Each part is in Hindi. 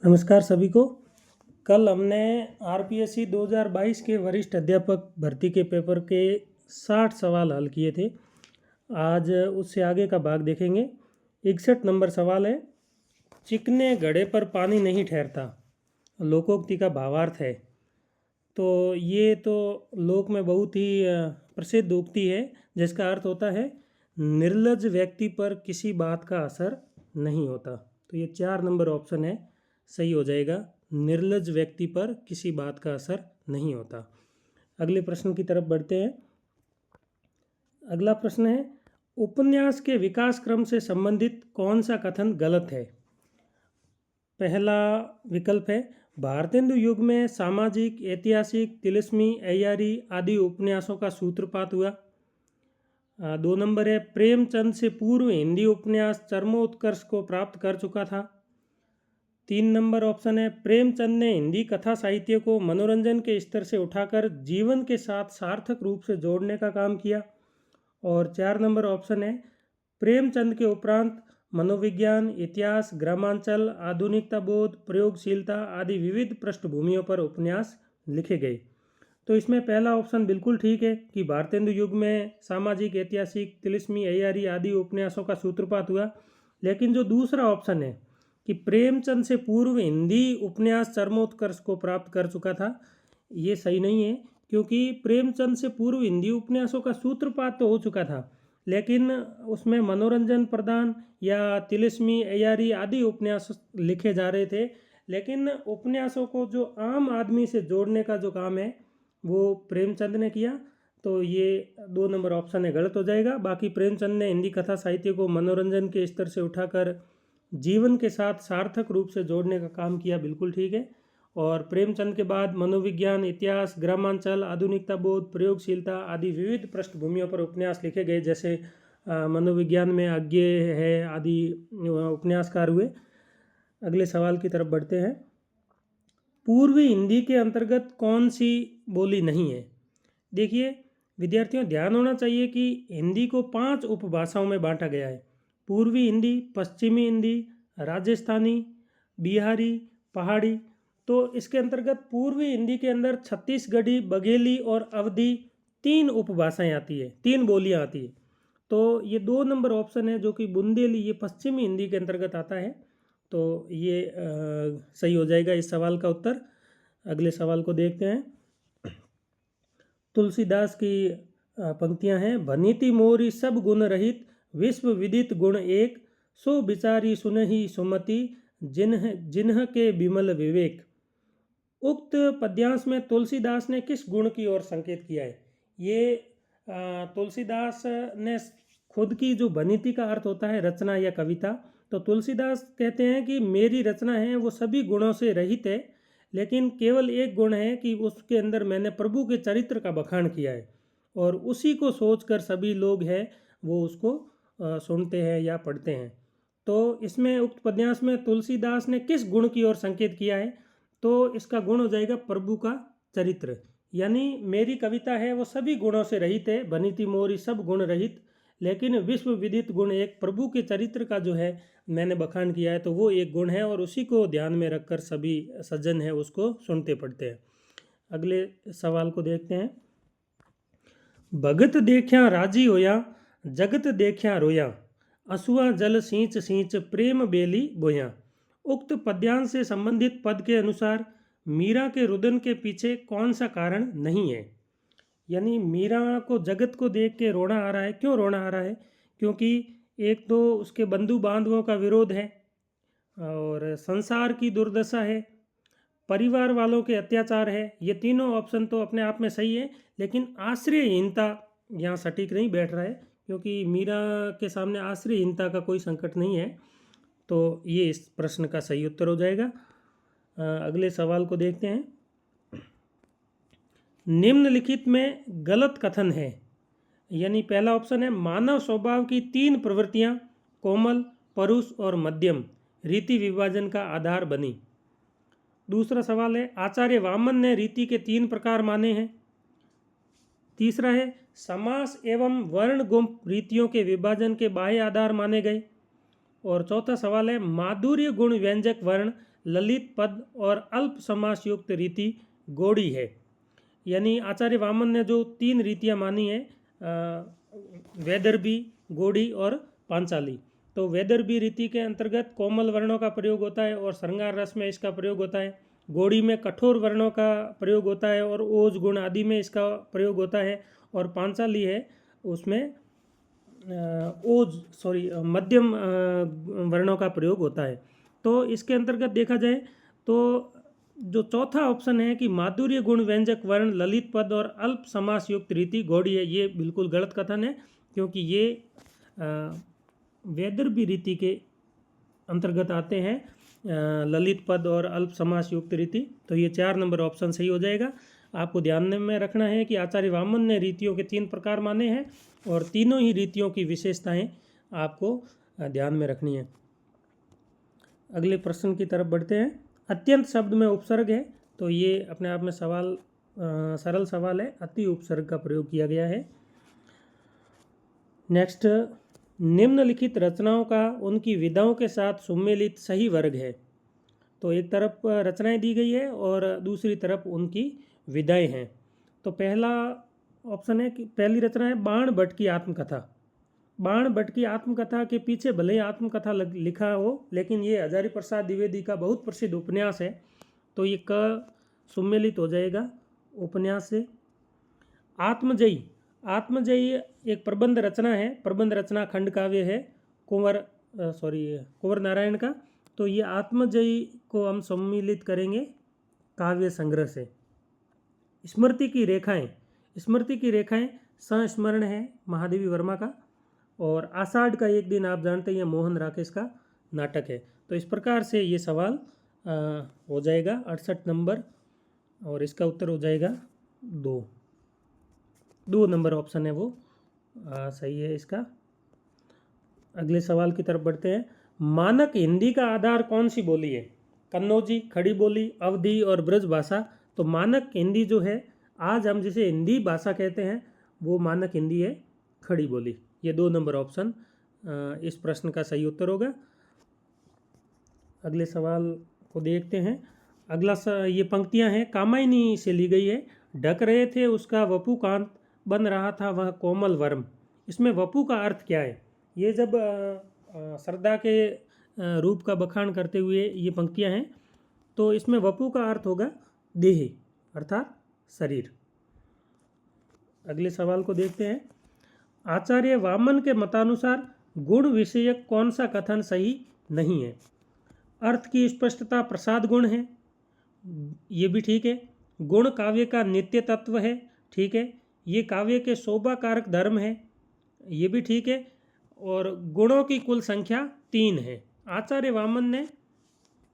नमस्कार सभी को। कल हमने आरपीएससी 2022 के वरिष्ठ अध्यापक भर्ती के पेपर के 60 सवाल हल किए थे। आज उससे आगे का भाग देखेंगे। 61 नंबर सवाल है, चिकने घड़े पर पानी नहीं ठहरता, लोकोक्ति का भावार्थ है। तो ये तो लोक में बहुत ही प्रसिद्ध उक्ति है, जिसका अर्थ होता है निर्लज व्यक्ति पर किसी बात का असर नहीं होता। तो ये 4 नंबर ऑप्शन है, सही हो जाएगा। निर्लज व्यक्ति पर किसी बात का असर नहीं होता। अगले प्रश्न की तरफ बढ़ते हैं। अगला प्रश्न है, उपन्यास के विकास क्रम से संबंधित कौन सा कथन गलत है? पहला विकल्प है, भारतेंदु युग में सामाजिक, ऐतिहासिक, तिलिस्मी, अय्यारी आदि उपन्यासों का सूत्रपात हुआ। 2 नंबर है, प्रेमचंद से पूर्व हिंदी उपन्यास चरमोत्कर्ष को प्राप्त कर चुका था। 3 नंबर ऑप्शन है, प्रेमचंद ने हिंदी कथा साहित्य को मनोरंजन के स्तर से उठाकर जीवन के साथ सार्थक रूप से जोड़ने का काम किया। और 4 नंबर ऑप्शन है, प्रेमचंद के उपरांत मनोविज्ञान, इतिहास, ग्रामांचल, आधुनिकता बोध, प्रयोगशीलता आदि विविध पृष्ठभूमियों पर उपन्यास लिखे गए। तो इसमें पहला ऑप्शन बिल्कुल ठीक है कि भारतेंदु युग में सामाजिक, ऐतिहासिक, तिलिस्मी, अय्यारी आदि उपन्यासों का सूत्रपात हुआ। लेकिन जो दूसरा ऑप्शन है कि प्रेमचंद से पूर्व हिंदी उपन्यास चरमोत्कर्ष को प्राप्त कर चुका था, ये सही नहीं है, क्योंकि प्रेमचंद से पूर्व हिंदी उपन्यासों का सूत्रपात तो हो चुका था, लेकिन उसमें मनोरंजन प्रदान या तिलिस्मी, अय्यारी आदि उपन्यास लिखे जा रहे थे। लेकिन उपन्यासों को जो आम आदमी से जोड़ने का जो काम है वो प्रेमचंद ने किया। तो ये 2 नंबर ऑप्शन है, गलत हो जाएगा। बाकी प्रेमचंद ने हिंदी कथा साहित्य को मनोरंजन के स्तर से उठाकर जीवन के साथ सार्थक रूप से जोड़ने का काम किया, बिल्कुल ठीक है। और प्रेमचंद के बाद मनोविज्ञान, इतिहास, ग्रामांचल, आधुनिकता बोध, प्रयोगशीलता आदि विविध पृष्ठभूमियों पर उपन्यास लिखे गए, जैसे मनोविज्ञान में अज्ञेय है आदि उपन्यासकार हुए। अगले सवाल की तरफ बढ़ते हैं। पूर्वी हिंदी के अंतर्गत कौन सी बोली नहीं है? देखिए विद्यार्थियों, ध्यान होना चाहिए कि हिंदी को 5 उपभाषाओं में बांटा गया है। पूर्वी हिंदी, पश्चिमी हिंदी, राजस्थानी, बिहारी, पहाड़ी। तो इसके अंतर्गत पूर्वी हिंदी के अंदर छत्तीसगढ़ी, बघेली और अवधी 3 उपभाषाएं आती है, 3 बोलियां आती है। तो ये 2 नंबर ऑप्शन है जो कि बुंदेली, ये पश्चिमी हिंदी के अंतर्गत आता है। तो ये सही हो जाएगा इस सवाल का उत्तर। अगले सवाल को देखते हैं। तुलसीदास की पंक्तियां हैं, भनीति मोरी सब गुण रहित, विश्व विदित गुण एक, सो विचारी सुनहि सुमति, जिन्ह जिन्ह के विमल विवेक। उक्त पद्यांश में तुलसीदास ने किस गुण की ओर संकेत किया है? ये तुलसीदास ने खुद की जो भनीति का अर्थ होता है रचना या कविता, तो तुलसीदास कहते हैं कि मेरी रचना है वो सभी गुणों से रहित है, लेकिन केवल एक गुण है कि उसके अंदर मैंने प्रभु के चरित्र का बखान किया है, और उसी को सोचकर सभी लोग हैं वो उसको सुनते हैं या पढ़ते हैं। तो इसमें उक्त पद्यांश में तुलसीदास ने किस गुण की ओर संकेत किया है? तो इसका गुण हो जाएगा प्रभु का चरित्र। यानी मेरी कविता है वो सभी गुणों से रहित है, बनीती मोरी सब गुण रहित, लेकिन विश्व विदित गुण एक प्रभु के चरित्र का जो है मैंने बखान किया है, तो वो एक गुण है और उसी को ध्यान में रखकर सभी सज्जन है उसको सुनते पढ़ते हैं। अगले सवाल को देखते हैं। भगत देखिया राजी होया, जगत देखिया रोया, असुआ जल सींच सींच प्रेम बेली बोया। उक्त पद्यांश से संबंधित पद के अनुसार मीरा के रुदन के पीछे कौन सा कारण नहीं है? यानी मीरा को जगत को देख के रोना आ रहा है। क्यों रोना आ रहा है? क्योंकि एक तो उसके बंधु बांधवों का विरोध है, और संसार की दुर्दशा है, परिवार वालों के अत्याचार है। ये तीनों ऑप्शन तो अपने आप में सही है, लेकिन आश्रयहीनता यहाँ सटीक नहीं बैठ रहा है, क्योंकि मीरा के सामने आश्रयहीनता का कोई संकट नहीं है। तो ये इस प्रश्न का सही उत्तर हो जाएगा। अगले सवाल को देखते हैं। निम्नलिखित में गलत कथन है। यानी पहला ऑप्शन है, मानव स्वभाव की 3 प्रवृत्तियां कोमल, परुष और मध्यम रीति विभाजन का आधार बनी। दूसरा सवाल है, आचार्य वामन ने रीति के 3 प्रकार माने हैं। तीसरा है, समास एवं वर्ण गुंप रीतियों के विभाजन के बाह्य आधार माने गए। और चौथा सवाल है, माधुर्य गुण व्यंजक वर्ण ललित पद और अल्प समास युक्त रीति गौड़ी है। यानी आचार्य वामन ने जो 3 रीतियाँ मानी है, वैदर्भी, गौड़ी और पांचाली। तो वैदर्भी रीति के अंतर्गत कोमल वर्णों का प्रयोग होता है और श्रृंगार रस में इसका प्रयोग होता है। गौड़ी में कठोर वर्णों का प्रयोग होता है और ओज गुण आदि में इसका प्रयोग होता है। और पांचाली है उसमें मध्यम वर्णों का प्रयोग होता है। तो इसके अंतर्गत देखा जाए तो जो चौथा ऑप्शन है कि माधुर्य गुण व्यंजक वर्ण ललित पद और अल्प समास युक्त रीति गौड़ी है, ये बिल्कुल गलत कथन है, क्योंकि ये वैदर्भी रीति के अंतर्गत आते हैं, ललित पद और अल्प समास युक्त रीति। तो ये 4 नंबर ऑप्शन सही हो जाएगा। आपको ध्यान में रखना है कि आचार्य वामन ने रीतियों के 3 प्रकार माने हैं और तीनों ही रीतियों की विशेषताएं आपको ध्यान में रखनी है। अगले प्रश्न की तरफ बढ़ते हैं। अत्यंत शब्द में उपसर्ग है, तो ये अपने आप में सरल सवाल है। अति उपसर्ग का प्रयोग किया गया है। नेक्स्ट, निम्नलिखित रचनाओं का उनकी विधाओं के साथ सुमेलित सही वर्ग है। तो एक तरफ रचनाएं दी गई है और दूसरी तरफ उनकी विधाएं हैं। तो पहला ऑप्शन है कि पहली रचना है बाण भट्ट की आत्मकथा। बाण भट्ट की आत्मकथा के पीछे भले ही आत्मकथा लिखा हो, लेकिन ये हजारी प्रसाद द्विवेदी का बहुत प्रसिद्ध उपन्यास है, तो ये क सुमेलित हो जाएगा उपन्यास से। आत्मजयी, आत्मजयी एक प्रबंध रचना है, प्रबंध रचना खंड काव्य है कुंवर नारायण का। तो ये आत्मजयी को हम सम्मिलित करेंगे काव्य संग्रह से। स्मृति की रेखाएं, स्मृति की रेखाएं संस्मरण है महादेवी वर्मा का। और आषाढ़ का एक दिन आप जानते हैं मोहन राकेश का नाटक है। तो इस प्रकार से ये सवाल हो जाएगा 68 नंबर, और इसका उत्तर हो जाएगा 2 नंबर ऑप्शन है वो सही है इसका। अगले सवाल की तरफ बढ़ते हैं। मानक हिंदी का आधार कौन सी बोली है? कन्नौजी, खड़ी बोली, अवधी और ब्रज भाषा। तो मानक हिंदी जो है, आज हम जिसे हिंदी भाषा कहते हैं, वो मानक हिंदी है खड़ी बोली। ये 2 नंबर ऑप्शन इस प्रश्न का सही उत्तर होगा। अगले सवाल को देखते हैं। अगला ये पंक्तियां हैं, कामायनी से ली गई है। ढक रहे थे उसका वपु कांत, बन रहा था वह कोमल वर्म। इसमें वपु का अर्थ क्या है? ये जब श्रद्धा के रूप का बखान करते हुए ये पंक्तियां हैं, तो इसमें वपु का अर्थ होगा देह अर्थात शरीर। अगले सवाल को देखते हैं। आचार्य वामन के मतानुसार गुण विषयक कौन सा कथन सही नहीं है? अर्थ की स्पष्टता प्रसाद गुण है, ये भी ठीक है। गुण काव्य का नित्य तत्व है, ठीक है। ये काव्य के शोभा कारक धर्म है, ये भी ठीक है। और गुणों की कुल संख्या 3 है। आचार्य वामन ने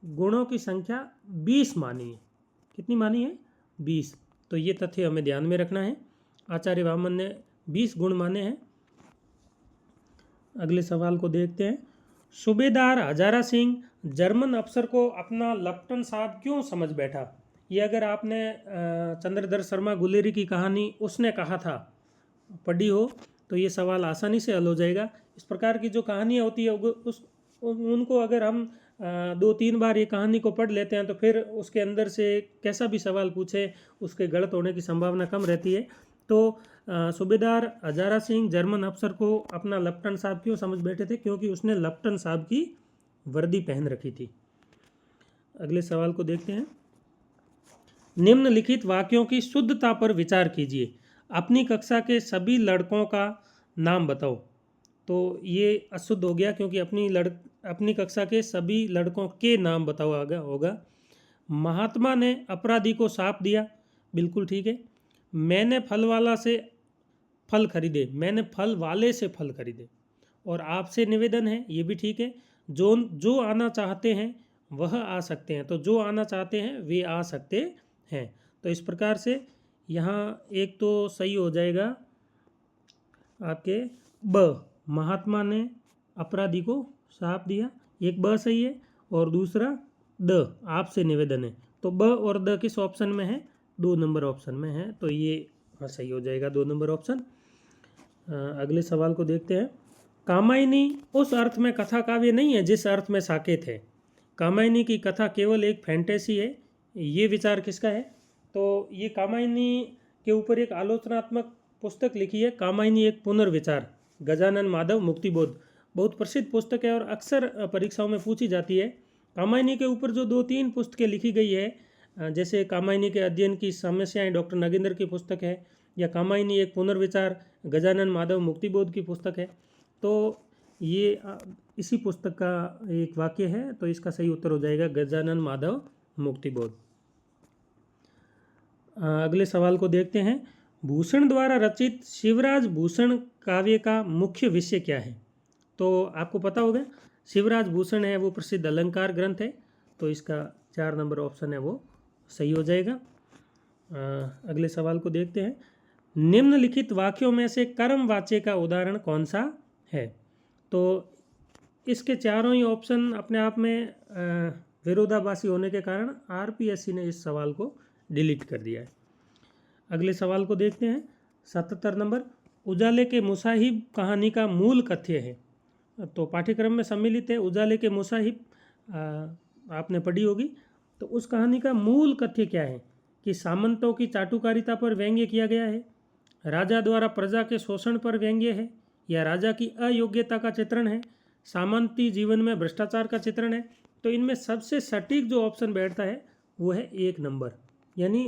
गुणों की संख्या 20 मानी है। कितनी मानी है? 20। तो ये तथ्य हमें ध्यान में रखना है। आचार्य वामन ने 20 गुण माने हैं। अगले सवाल को देखते हैं। सूबेदार हजारा सिंह जर्मन अफसर को अपना लेफ्टिनेंट साहब क्यों समझ बैठा? ये अगर आपने चंद्रधर शर्मा गुलेरी की कहानी उसने कहा था पढ़ी हो, तो ये सवाल आसानी से हल हो जाएगा। इस प्रकार की जो कहानियाँ होती है उनको अगर हम 2-3 बार ये कहानी को पढ़ लेते हैं, तो फिर उसके अंदर से कैसा भी सवाल पूछे उसके गलत होने की संभावना कम रहती है। तो सूबेदार हजारा सिंह जर्मन अफसर को अपना लेफ्टिनेंट साहब क्यों समझ बैठे थे? क्योंकि उसने लेफ्टिनेंट साहब की वर्दी पहन रखी थी। अगले सवाल को देखते हैं। निम्नलिखित वाक्यों की शुद्धता पर विचार कीजिए। अपनी कक्षा के सभी लड़कों का नाम बताओ। तो ये अशुद्ध हो गया, क्योंकि अपनी कक्षा के सभी लड़कों के नाम बताओ होगा। महात्मा ने अपराधी को शाप दिया, बिल्कुल ठीक है। मैंने फल वाले से फल खरीदे और आपसे निवेदन है, ये भी ठीक है। जो आना चाहते हैं वह आ सकते हैं। तो जो आना चाहते हैं वे आ सकते हैं। तो इस प्रकार से यहाँ एक तो सही हो जाएगा आपके ब, महात्मा ने अपराधी को शाप दिया, एक ब सही है। और दूसरा द, आपसे निवेदन है। तो ब और द किस ऑप्शन में है? 2 नंबर ऑप्शन में है। तो ये सही हो जाएगा 2 नंबर ऑप्शन। अगले सवाल को देखते हैं। कामायनी उस अर्थ में कथा काव्य नहीं है जिस अर्थ में साकेत है। कामायनी की कथा केवल एक फैंटेसी है, ये विचार किसका है? तो ये कामायनी के ऊपर एक आलोचनात्मक पुस्तक लिखी है, कामायनी एक पुनर्विचार, गजानन माधव मुक्तिबोध। बहुत प्रसिद्ध पुस्तक है और अक्सर परीक्षाओं में पूछी जाती है। कामायनी के ऊपर जो 2-3 पुस्तकें लिखी गई है, जैसे कामायनी के अध्ययन की समस्याएं डॉक्टर नगेंद्र की पुस्तक है, या कामायनी एक पुनर्विचार गजानन माधव मुक्तिबोध की पुस्तक है। तो ये इसी पुस्तक का एक वाक्य है, तो इसका सही उत्तर हो जाएगा गजानन माधव मुक्तिबोध। अगले सवाल को देखते हैं। भूषण द्वारा रचित शिवराज भूषण काव्य का मुख्य विषय क्या है? तो आपको पता होगा, शिवराज भूषण है वो प्रसिद्ध अलंकार ग्रंथ है, तो इसका 4 नंबर ऑप्शन है वो सही हो जाएगा। अगले सवाल को देखते हैं। निम्नलिखित वाक्यों में से कर्म वाच्य का उदाहरण कौन सा है? तो इसके चारों ही ऑप्शन अपने आप में विरोधाभासी होने के कारण आरपीएससी ने इस सवाल को डिलीट कर दिया है। अगले सवाल को देखते हैं। 77 नंबर, उजाले के मुसाहिब कहानी का मूल कथ्य है। तो पाठ्यक्रम में सम्मिलित है उजाले के मुसाहिब, आपने पढ़ी होगी। तो उस कहानी का मूल कथ्य क्या है? कि सामंतों की चाटुकारिता पर व्यंग्य किया गया है, राजा द्वारा प्रजा के शोषण पर व्यंग्य है, या राजा की अयोग्यता का चित्रण है, सामंती जीवन में भ्रष्टाचार का चित्रण है। तो इनमें सबसे सटीक जो ऑप्शन बैठता है वो है 1 नंबर, यानी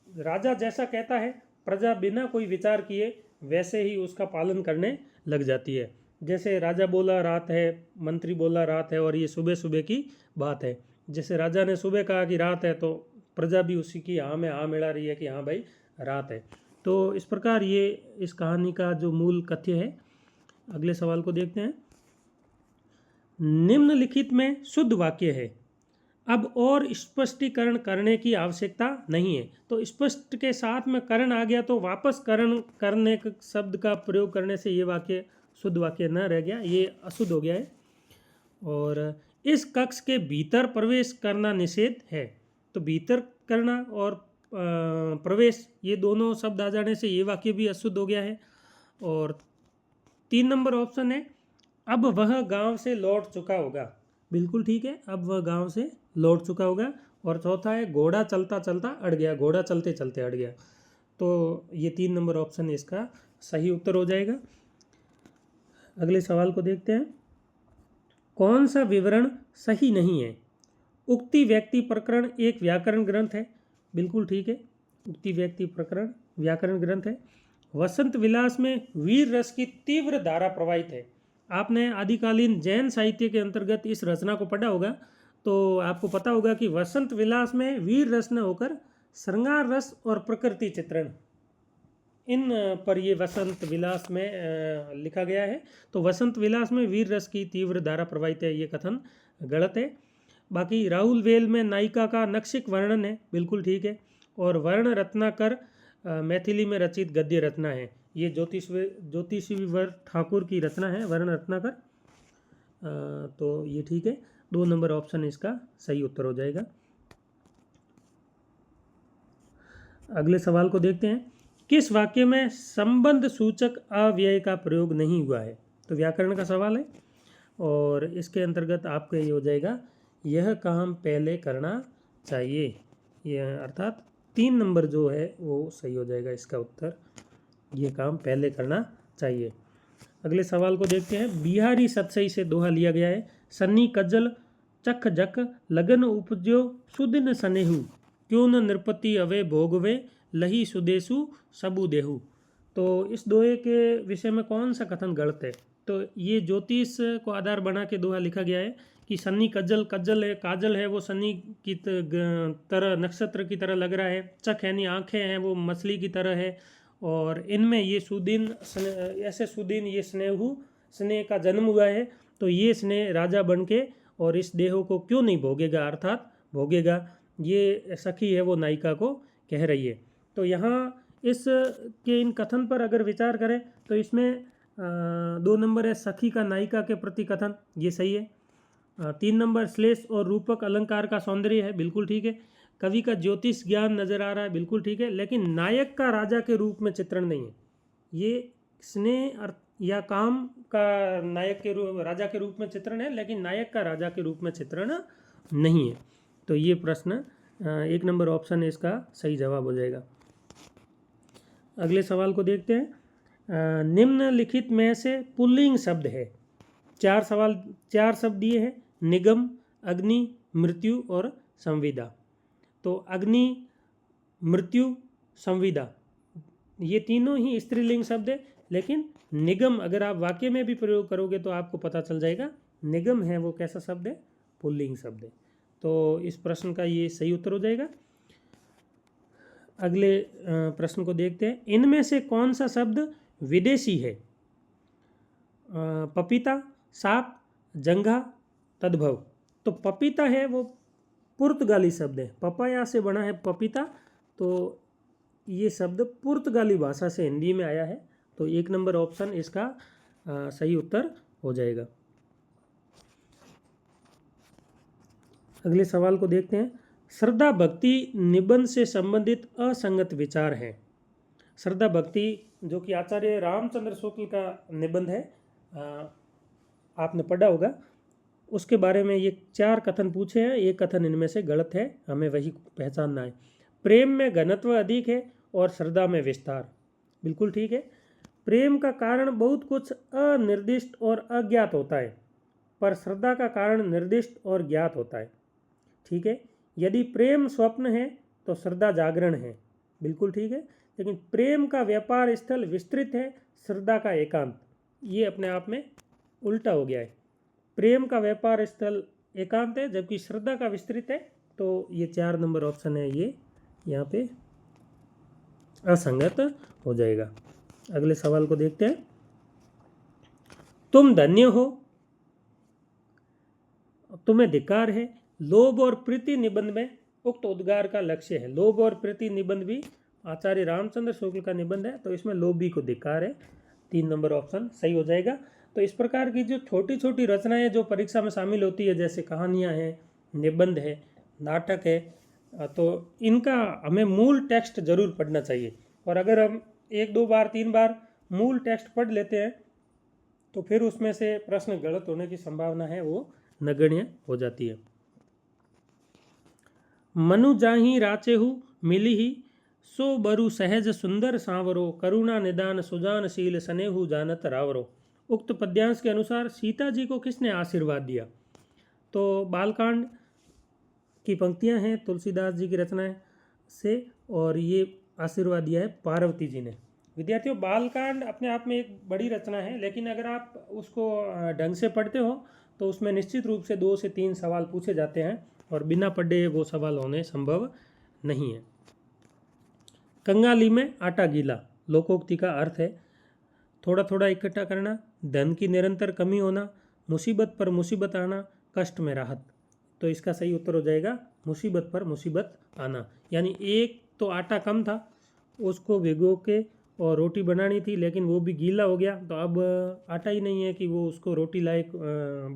राजा जैसा कहता है प्रजा बिना कोई विचार किए वैसे ही उसका पालन करने लग जाती है। जैसे राजा बोला रात है, मंत्री बोला रात है, और ये सुबह सुबह की बात है। जैसे राजा ने सुबह कहा कि रात है, तो प्रजा भी उसी की हाँ में हाँ मिला रही है कि हाँ भाई रात है। तो इस प्रकार ये इस कहानी का जो मूल कथ्य है। अगले सवाल को देखते हैं। निम्नलिखित में शुद्ध वाक्य है, अब और स्पष्टीकरण करने की आवश्यकता नहीं है। तो स्पष्ट के साथ में करण आ गया, तो वापस करण करने शब्द का प्रयोग करने से ये वाक्य शुद्ध वाक्य न रह गया, ये अशुद्ध हो गया है। और इस कक्ष के भीतर प्रवेश करना निषेध है। तो भीतर करना और प्रवेश, ये दोनों शब्द आ जाने से ये वाक्य भी अशुद्ध हो गया है। और 3 नंबर ऑप्शन है, अब वह गांव से लौट चुका होगा। बिल्कुल ठीक है, अब वह गांव से लौट चुका होगा। और चौथा है, घोड़ा चलता चलता अड़ गया, घोड़ा चलते चलते अड़ गया। तो ये 3 नंबर ऑप्शन इसका सही उत्तर हो जाएगा। अगले सवाल को देखते हैं। कौन सा विवरण सही नहीं है? उक्ति व्यक्ति प्रकरण एक व्याकरण ग्रंथ है। बिल्कुल ठीक है, उक्ति व्यक्ति प्रकरण व्याकरण ग्रंथ है। वसंत विलास में वीर रस की तीव्र धारा प्रवाहित है। आपने आदिकालीन जैन साहित्य के अंतर्गत इस रचना को पढ़ा होगा, तो आपको पता होगा कि वसंत विलास में वीर रस न होकर श्रृंगार रस और प्रकृति चित्रण, इन पर ये वसंत विलास में लिखा गया है। तो वसंत विलास में वीर रस की तीव्र धारा प्रवाहित है, ये कथन गलत है। बाकी राहुल वेल में नायिका का नक्शिक वर्णन है, बिल्कुल ठीक है। और वर्ण रत्नाकर मैथिली में रचित गद्य रचना है, ये ज्योतिषीवर ठाकुर की रचना है, वर्ण रत्नाकर। तो ये ठीक है, 2 नंबर ऑप्शन इसका सही उत्तर हो जाएगा। अगले सवाल को देखते हैं। किस वाक्य में संबंध सूचक अव्यय का प्रयोग नहीं हुआ है? तो व्याकरण का सवाल है, और इसके अंतर्गत आपका ये हो जाएगा, यह काम पहले करना चाहिए। यह अर्थात 3 नंबर जो है वो सही हो जाएगा इसका उत्तर, यह काम पहले करना चाहिए। अगले सवाल को देखते हैं। बिहारी सतसई से दोहा लिया गया है। सन्नी कज्जल चख जख लगन उपजो सुदिन सनेहु, क्यों न नृपति अवे भोगवे लही सुदेशु सबु देहु। तो इस दोहे के विषय में कौन सा कथन गलत है? तो ये ज्योतिष को आधार बना के दोहा लिखा गया है कि सन्नी कज्जल, कज्जल है काजल है, वो सन्नी की तरह नक्षत्र की तरह लग रहा है। चख यानी आँखें हैं, वो मछली की तरह है। और इनमें ये सुदिन, ऐसे सुदिन ये स्नेह का जन्म हुआ है, तो ये स्नेह राजा बन के और इस देह को क्यों नहीं भोगेगा, अर्थात भोगेगा। ये सखी है वो नायिका को कह रही है। तो यहाँ इस के इन कथन पर अगर विचार करें तो इसमें 2 नंबर है सखी का नायिका के प्रति कथन, ये सही है। 3 नंबर श्लेष और रूपक अलंकार का सौंदर्य है, बिल्कुल ठीक है। कवि का ज्योतिष ज्ञान नजर आ रहा है, बिल्कुल ठीक है। लेकिन नायक का राजा के रूप में चित्रण नहीं है। ये स्नेह या काम का नायक के रूप राजा के रूप में चित्रण है, लेकिन नायक का राजा के रूप में चित्रण नहीं है। तो ये प्रश्न 1 नंबर ऑप्शन इसका सही जवाब हो जाएगा। अगले सवाल को देखते हैं। निम्नलिखित में से पुल्लिंग शब्द है। 4 शब्द दिए हैं, निगम, अग्नि, मृत्यु और संविदा। तो अग्नि, मृत्यु, संविदा ये तीनों ही स्त्रीलिंग शब्द है, लेकिन निगम अगर आप वाक्य में भी प्रयोग करोगे तो आपको पता चल जाएगा निगम है वो कैसा शब्द है, पुल्लिंग शब्द है। तो इस प्रश्न का ये सही उत्तर हो जाएगा। अगले प्रश्न को देखते हैं। इनमें से कौन सा शब्द विदेशी है? पपीता, सांप, जंघा, तद्भव। तो पपीता है वो पुर्तगाली शब्द है, पपाया से बना है पपीता, तो ये शब्द पुर्तगाली भाषा से हिंदी में आया है। तो 1 नंबर ऑप्शन इसका सही उत्तर हो जाएगा। अगले सवाल को देखते हैं। श्रद्धा भक्ति निबंध से संबंधित असंगत विचार हैं। श्रद्धा भक्ति जो कि आचार्य रामचंद्र शुक्ल का निबंध है, आपने पढ़ा होगा। उसके बारे में ये 4 कथन पूछे हैं, एक कथन इनमें से गलत है, हमें वही पहचानना है। प्रेम में घनत्व अधिक है और श्रद्धा में विस्तार, बिल्कुल ठीक है। प्रेम का कारण बहुत कुछ अनिर्दिष्ट और अज्ञात होता है, पर श्रद्धा का कारण निर्दिष्ट और ज्ञात होता है, ठीक है। यदि प्रेम स्वप्न है तो श्रद्धा जागरण है, बिल्कुल ठीक है। लेकिन प्रेम का व्यापार स्थल विस्तृत है, श्रद्धा का एकांत, ये अपने आप में उल्टा हो गया है। प्रेम का व्यापार स्थल एकांत है जबकि श्रद्धा का विस्तृत है। तो ये 4 नंबर ऑप्शन है, ये यहाँ पे असंगत हो जाएगा। अगले सवाल को देखते हैं। तुम धन्य हो, तुम्हें धिक्कार है। लोभ और प्रीति निबंध में उक्त उद्गार का लक्ष्य है। लोभ और प्रीति निबंध भी आचार्य रामचंद्र शुक्ल का निबंध है, तो इसमें लोभी को धिक्कार है। 3 नंबर ऑप्शन सही हो जाएगा। तो इस प्रकार की जो छोटी छोटी रचनाएं जो परीक्षा में शामिल होती है, जैसे कहानियां हैं, निबंध है, नाटक है, तो इनका हमें मूल टेक्स्ट जरूर पढ़ना चाहिए। और अगर हम 1-2 बार 3 बार मूल टेक्स्ट पढ़ लेते हैं तो फिर उसमें से प्रश्न गलत होने की संभावना है वो नगण्य हो जाती है। मनु जाही राचेहु मिली ही, सो बरु सहज सुंदर सांवरो, करुणा निदान सुजानशील सनेहु जानत रावरो। उक्त पद्यांश के अनुसार सीता जी को किसने आशीर्वाद दिया? तो बालकांड की पंक्तियां हैं तुलसीदास जी की रचनाएं से, और ये आशीर्वाद दिया है पार्वती जी ने। विद्यार्थियों, बालकांड अपने आप में एक बड़ी रचना है, लेकिन अगर आप उसको ढंग से पढ़ते हो तो उसमें निश्चित रूप से 2 से 3 सवाल पूछे जाते हैं, और बिना पढ़े वो सवाल होने संभव नहीं है। कंगाली में आटा गीला लोकोक्ति का अर्थ है थोड़ा थोड़ा इकट्ठा करना, धन की निरंतर कमी होना, मुसीबत पर मुसीबत आना, कष्ट में राहत। तो इसका सही उत्तर हो जाएगा मुसीबत पर मुसीबत आना। यानी एक तो आटा कम था, उसको भिगो के और रोटी बनानी थी, लेकिन वो भी गीला हो गया, तो अब आटा ही नहीं है कि वो उसको रोटी लायक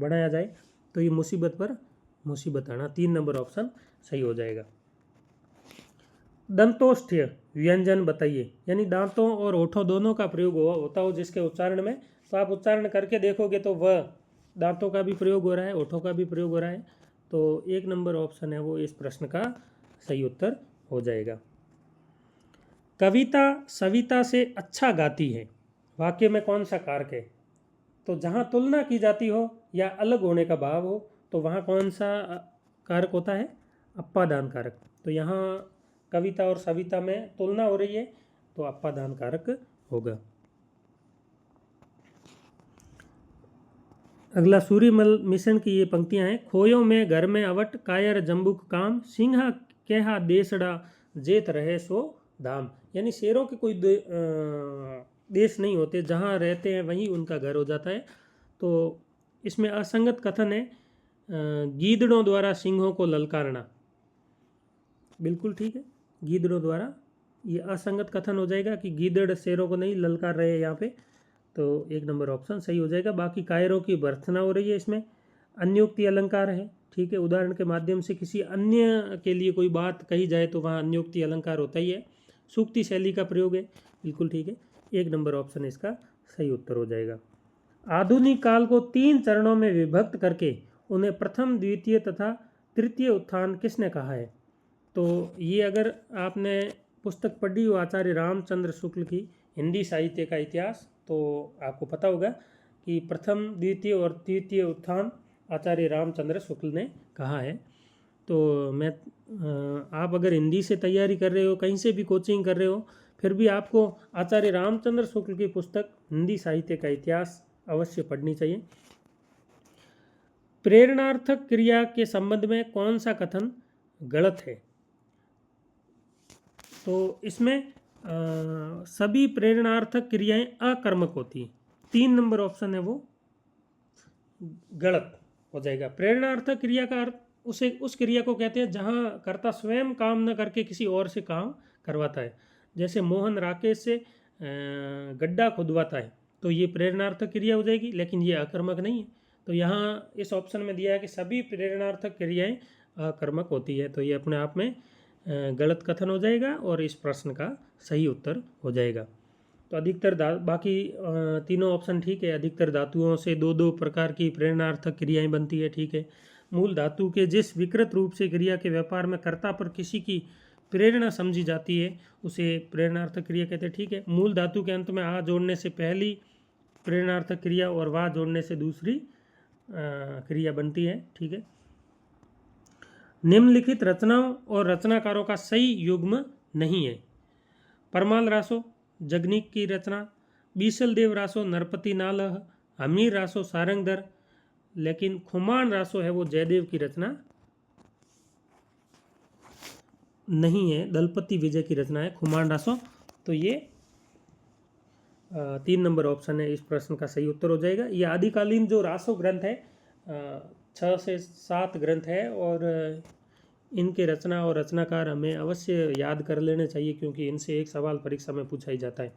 बनाया जाए। तो ये मुसीबत पर मुसीबत आना, 3 नंबर ऑप्शन सही हो जाएगा। दंतोष्ठ्य व्यंजन बताइए, यानी दांतों और होठों दोनों का प्रयोग होता हो जिसके उच्चारण में, तो आप उच्चारण करके देखोगे तो वह दांतों का भी प्रयोग हो रहा है, होठों का भी प्रयोग हो रहा है। तो 1 नंबर ऑप्शन है वो इस प्रश्न का सही उत्तर हो जाएगा। कविता सविता से अच्छा गाती है, वाक्य में कौन सा कारक है? तो जहाँ तुलना की जाती हो या अलग होने का भाव हो, तो वहाँ कौन सा कारक होता है? अप्पादान कारक। तो यहाँ कविता और सविता में तुलना हो रही है, तो अप्पादान कारक होगा। अगला सूर्यमल मिशन की ये पंक्तियां हैं। खोयों में घर में अवट, कायर जम्बुक काम, सिंहा केहा देसड़ा, जेत रहे सो धाम। यानी शेरों के कोई देश नहीं होते, जहाँ रहते हैं वहीं उनका घर हो जाता है। तो इसमें असंगत कथन है, गीदड़ों द्वारा सिंहों को ललकारना, बिल्कुल ठीक है। गीदड़ों द्वारा, ये असंगत कथन हो जाएगा कि गीदड़ शेरों को नहीं ललकार रहे हैं यहाँ पे। तो 1 नंबर ऑप्शन सही हो जाएगा। बाकी कायरों की भर्त्सना हो रही है इसमें। अन्योक्ति अलंकार है, ठीक है। उदाहरण के माध्यम से किसी अन्य के लिए कोई बात कही जाए तो वहाँ अन्योक्ति अलंकार होता ही है। सूक्ति शैली का प्रयोग है, बिल्कुल ठीक है। 1 नंबर ऑप्शन इसका सही उत्तर हो जाएगा। आधुनिक काल को 3 चरणों में विभक्त करके उन्हें प्रथम, द्वितीय तथा तृतीय उत्थान किसने कहा है? तो ये अगर आपने पुस्तक पढ़ी हो आचार्य रामचंद्र शुक्ल की हिंदी साहित्य का इतिहास, तो आपको पता होगा कि प्रथम, द्वितीय और तृतीय उत्थान आचार्य रामचंद्र शुक्ल ने कहा है। तो आप अगर हिंदी से तैयारी कर रहे हो, कहीं से भी कोचिंग कर रहे हो, फिर भी आपको आचार्य रामचंद्र शुक्ल की पुस्तक हिंदी साहित्य का इतिहास अवश्य पढ़नी चाहिए। प्रेरणार्थक क्रिया के संबंध में कौन सा कथन गलत है? तो इसमें सभी प्रेरणार्थक क्रियाएं अकर्मक होती हैं। 3 नंबर ऑप्शन है वो गलत हो जाएगा। प्रेरणार्थक क्रिया का अर्थ उस क्रिया को कहते हैं जहां कर्ता स्वयं काम न करके किसी और से काम करवाता है। जैसे मोहन राकेश से गड्ढा खुदवाता है, तो ये प्रेरणार्थक क्रिया हो जाएगी, लेकिन ये अकर्मक नहीं है। तो यहाँ इस ऑप्शन में दिया है कि सभी प्रेरणार्थक क्रियाएं अकर्मक होती है, तो ये अपने आप में गलत कथन हो जाएगा और इस प्रश्न का सही उत्तर हो जाएगा। तो अधिकतर बाकी तीनों ऑप्शन ठीक है। अधिकतर धातुओं से दो दो प्रकार की प्रेरणार्थक क्रियाएं बनती है, ठीक है। मूल धातु के जिस विकृत रूप से क्रिया के व्यापार में कर्ता पर किसी की प्रेरणा समझी जाती है उसे प्रेरणार्थक क्रिया कहते हैं, ठीक है। मूल धातु के अंत में आ जोड़ने से पहली प्रेरणार्थक क्रिया और वाह जोड़ने से दूसरी क्रिया बनती है, ठीक है। निम्नलिखित रचनाओं और रचनाकारों का सही युग्म नहीं है। परमाल रासो जगनीक की रचना, बीसल देव रासो नरपति नालह, हमीर रासो सारंगधर, लेकिन खुमान रासो है वो जयदेव की रचना नहीं है, दलपति विजय की रचना है खुमान रासो। तो ये 3 नंबर ऑप्शन है इस प्रश्न का सही उत्तर हो जाएगा। ये आदिकालीन जो रासो ग्रंथ है 6 से 7 ग्रंथ है और इनके रचना और रचनाकार हमें अवश्य याद कर लेने चाहिए, क्योंकि इनसे एक सवाल परीक्षा में पूछा ही जाता है।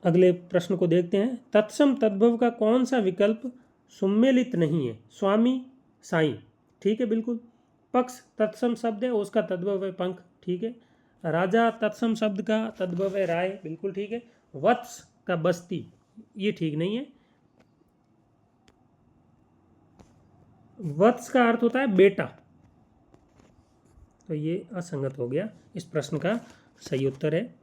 अगले प्रश्न को देखते हैं। तत्सम तद्भव का कौन सा विकल्प सुमेलित नहीं है? स्वामी, साईं, ठीक है बिल्कुल। पक्ष तत्सम शब्द है, उसका तद्भव है पंख, ठीक है। राजा तत्सम शब्द का तद्भव है राय, बिल्कुल ठीक है। वत्स का बस्ती, ये ठीक नहीं है। वत्स का अर्थ होता है बेटा, तो ये असंगत हो गया। इस प्रश्न का सही उत्तर है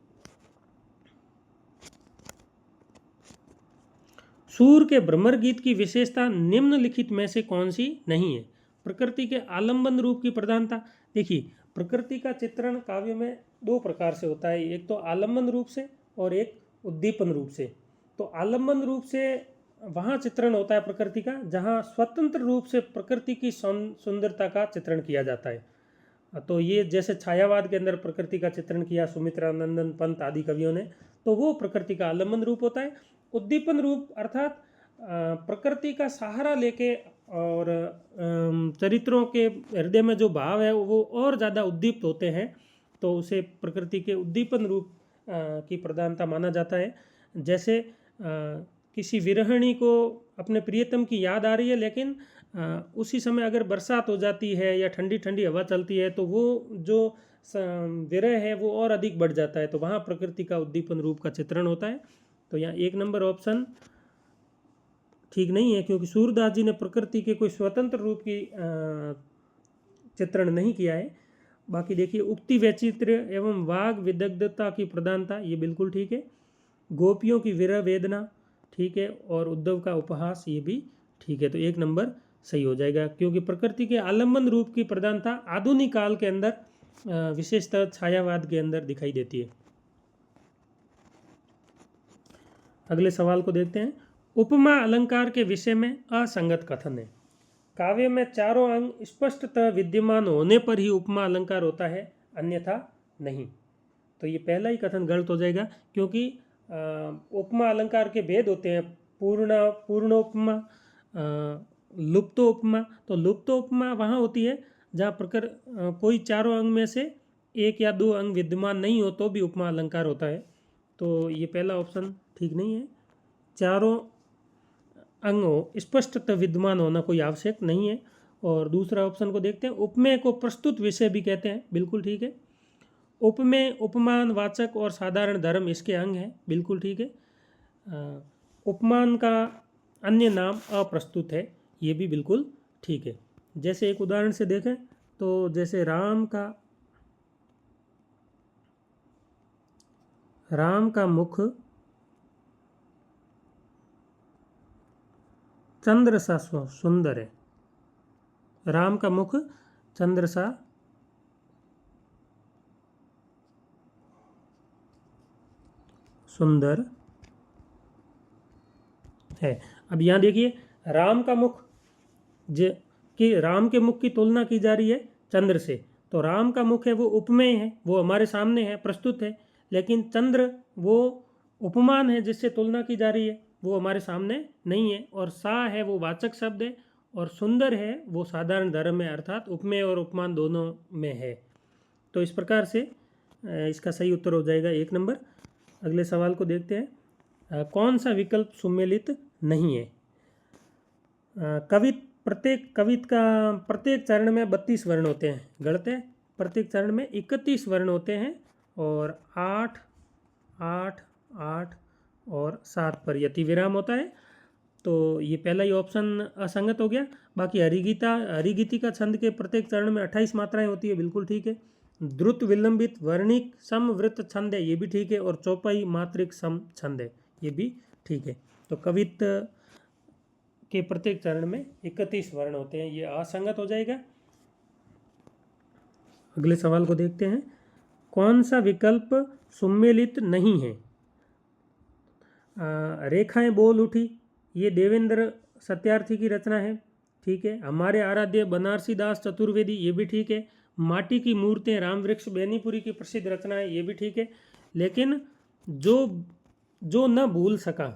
सूर के भ्रमर गीत की विशेषता निम्नलिखित में से कौन सी नहीं है? प्रकृति के आलंबन रूप की प्रधानता। देखिए, प्रकृति का चित्रण काव्य में 2 प्रकार से होता है, एक तो आलंबन रूप से और एक उद्दीपन रूप से। तो आलंबन रूप से वहाँ चित्रण होता है प्रकृति का जहाँ स्वतंत्र रूप से प्रकृति की सुंदरता का चित्रण किया जाता है। तो ये जैसे छायावाद के अंदर प्रकृति का चित्रण किया सुमित्रा नंदन पंत आदि कवियों ने, तो वो प्रकृति का आलंबन रूप होता है। उद्दीपन रूप अर्थात प्रकृति का सहारा लेके और चरित्रों के हृदय में जो भाव है वो और ज़्यादा उद्दीप्त होते हैं, तो उसे प्रकृति के उद्दीपन रूप की प्रधानता माना जाता है। जैसे किसी विरहिणी को अपने प्रियतम की याद आ रही है, लेकिन उसी समय अगर बरसात हो जाती है या ठंडी ठंडी हवा चलती है तो वो जो विरह है वो और अधिक बढ़ जाता है, तो वहाँ प्रकृति का उद्दीपन रूप का चित्रण होता है। तो यहाँ 1 नंबर ऑप्शन ठीक नहीं है, क्योंकि सूरदास जी ने प्रकृति के कोई स्वतंत्र रूप की चित्रण नहीं किया है। बाकी देखिए, उक्ति वैचित्र्य एवं वाग विदग्धता की प्रधानता, ये बिल्कुल ठीक है। गोपियों की विरह वेदना, ठीक है। और उद्धव का उपहास, ये भी ठीक है। तो 1 नंबर सही हो जाएगा, क्योंकि प्रकृति के आलंबन रूप की प्रधानता आधुनिक काल के अंदर विशेषतः छायावाद के अंदर दिखाई देती है। अगले सवाल को देखते हैं। उपमा अलंकार के विषय में असंगत कथन है। काव्य में चारों अंग स्पष्टतः विद्यमान होने पर ही उपमा अलंकार होता है, अन्यथा नहीं। तो ये पहला ही कथन गलत हो जाएगा, क्योंकि उपमा अलंकार के भेद होते हैं, पूर्णोपमा, लुप्तोपमा। तो लुप्तोपमा वहाँ होती है जहाँ कोई चारों अंग में से 1 या 2 अंग विद्यमान नहीं हो तो भी उपमा अलंकार होता है। तो ये पहला ऑप्शन ठीक नहीं है। चारों अंगों स्पष्टतः विद्यमान होना कोई आवश्यक नहीं है। और दूसरा ऑप्शन को देखते हैं। उपमेय को प्रस्तुत विषय भी कहते हैं, बिल्कुल ठीक है। उपमेय, उपमान, वाचक और साधारण धर्म इसके अंग हैं, बिल्कुल ठीक है। उपमान का अन्य नाम अप्रस्तुत है, ये भी बिल्कुल ठीक है। जैसे एक उदाहरण से देखें तो जैसे राम का मुख चंद्र सा सुंदर है। राम का मुख चंद्र सा सुंदर है। अब यहाँ देखिए राम का मुख राम के मुख की तुलना की जा रही है चंद्र से, तो राम का मुख है वो उपमेय है, वो हमारे सामने है, प्रस्तुत है, लेकिन चंद्र वो उपमान है जिससे तुलना की जा रही है, वो हमारे सामने नहीं है। और सा है वो वाचक शब्द है, और सुंदर है वो साधारण धर्म है, अर्थात उपमेय और उपमान दोनों में है। तो इस प्रकार से इसका सही उत्तर हो जाएगा 1 नंबर। अगले सवाल को देखते हैं। कौन सा विकल्प सुमेलित नहीं है? प्रत्येक चरण में 32 वर्ण होते हैं, गलत है। प्रत्येक चरण में 31 वर्ण होते हैं, और 8, 8, 8 और 7 पर यति विराम होता है। तो ये पहला ही ऑप्शन असंगत हो गया। बाकी हरिगीति का छंद के प्रत्येक चरण में 28 मात्राएं होती है, बिल्कुल ठीक है। द्रुत विलंबित वर्णिक समवृत्त छंद है, ये भी ठीक है। और चौपाई मात्रिक सम छंद है, ये भी ठीक है। तो कवित्व के प्रत्येक चरण में 31 वर्ण होते हैं, ये असंगत हो जाएगा। अगले सवाल को देखते हैं। कौन सा विकल्प सुमेलित नहीं है? रेखाएं बोल उठी, ये देवेंद्र सत्यार्थी की रचना है, ठीक है। हमारे आराध्य बनारसी दास चतुर्वेदी, ये भी ठीक है। माटी की मूर्तें राम वृक्ष बेनीपुरी की प्रसिद्ध रचना है, ये भी ठीक है। लेकिन जो न भूल सका,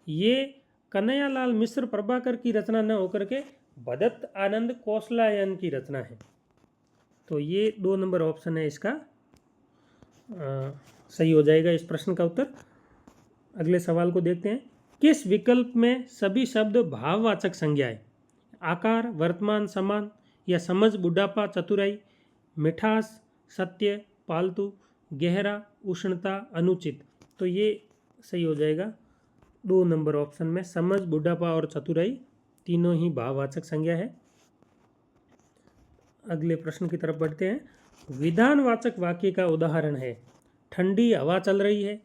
ये कन्हैयालाल मिश्र प्रभाकर की रचना न होकर के भदत्त आनंद कोसलायन की रचना है। तो ये 2 नंबर ऑप्शन है इसका सही हो जाएगा इस प्रश्न का उत्तर। अगले सवाल को देखते हैं। किस विकल्प में सभी शब्द भाववाचक संज्ञाएं? आकार, वर्तमान, समान, या समझ, बुढ़ापा, चतुराई, मिठास, सत्य, पालतू, गहरा, उष्णता, अनुचित। तो ये सही हो जाएगा 2 नंबर ऑप्शन में, समझ, बुढ़ापा और चतुराई तीनों ही भाववाचक संज्ञा है। अगले प्रश्न की तरफ बढ़ते हैं। विधानवाचक वाक्य का उदाहरण है ठंडी हवा चल रही है,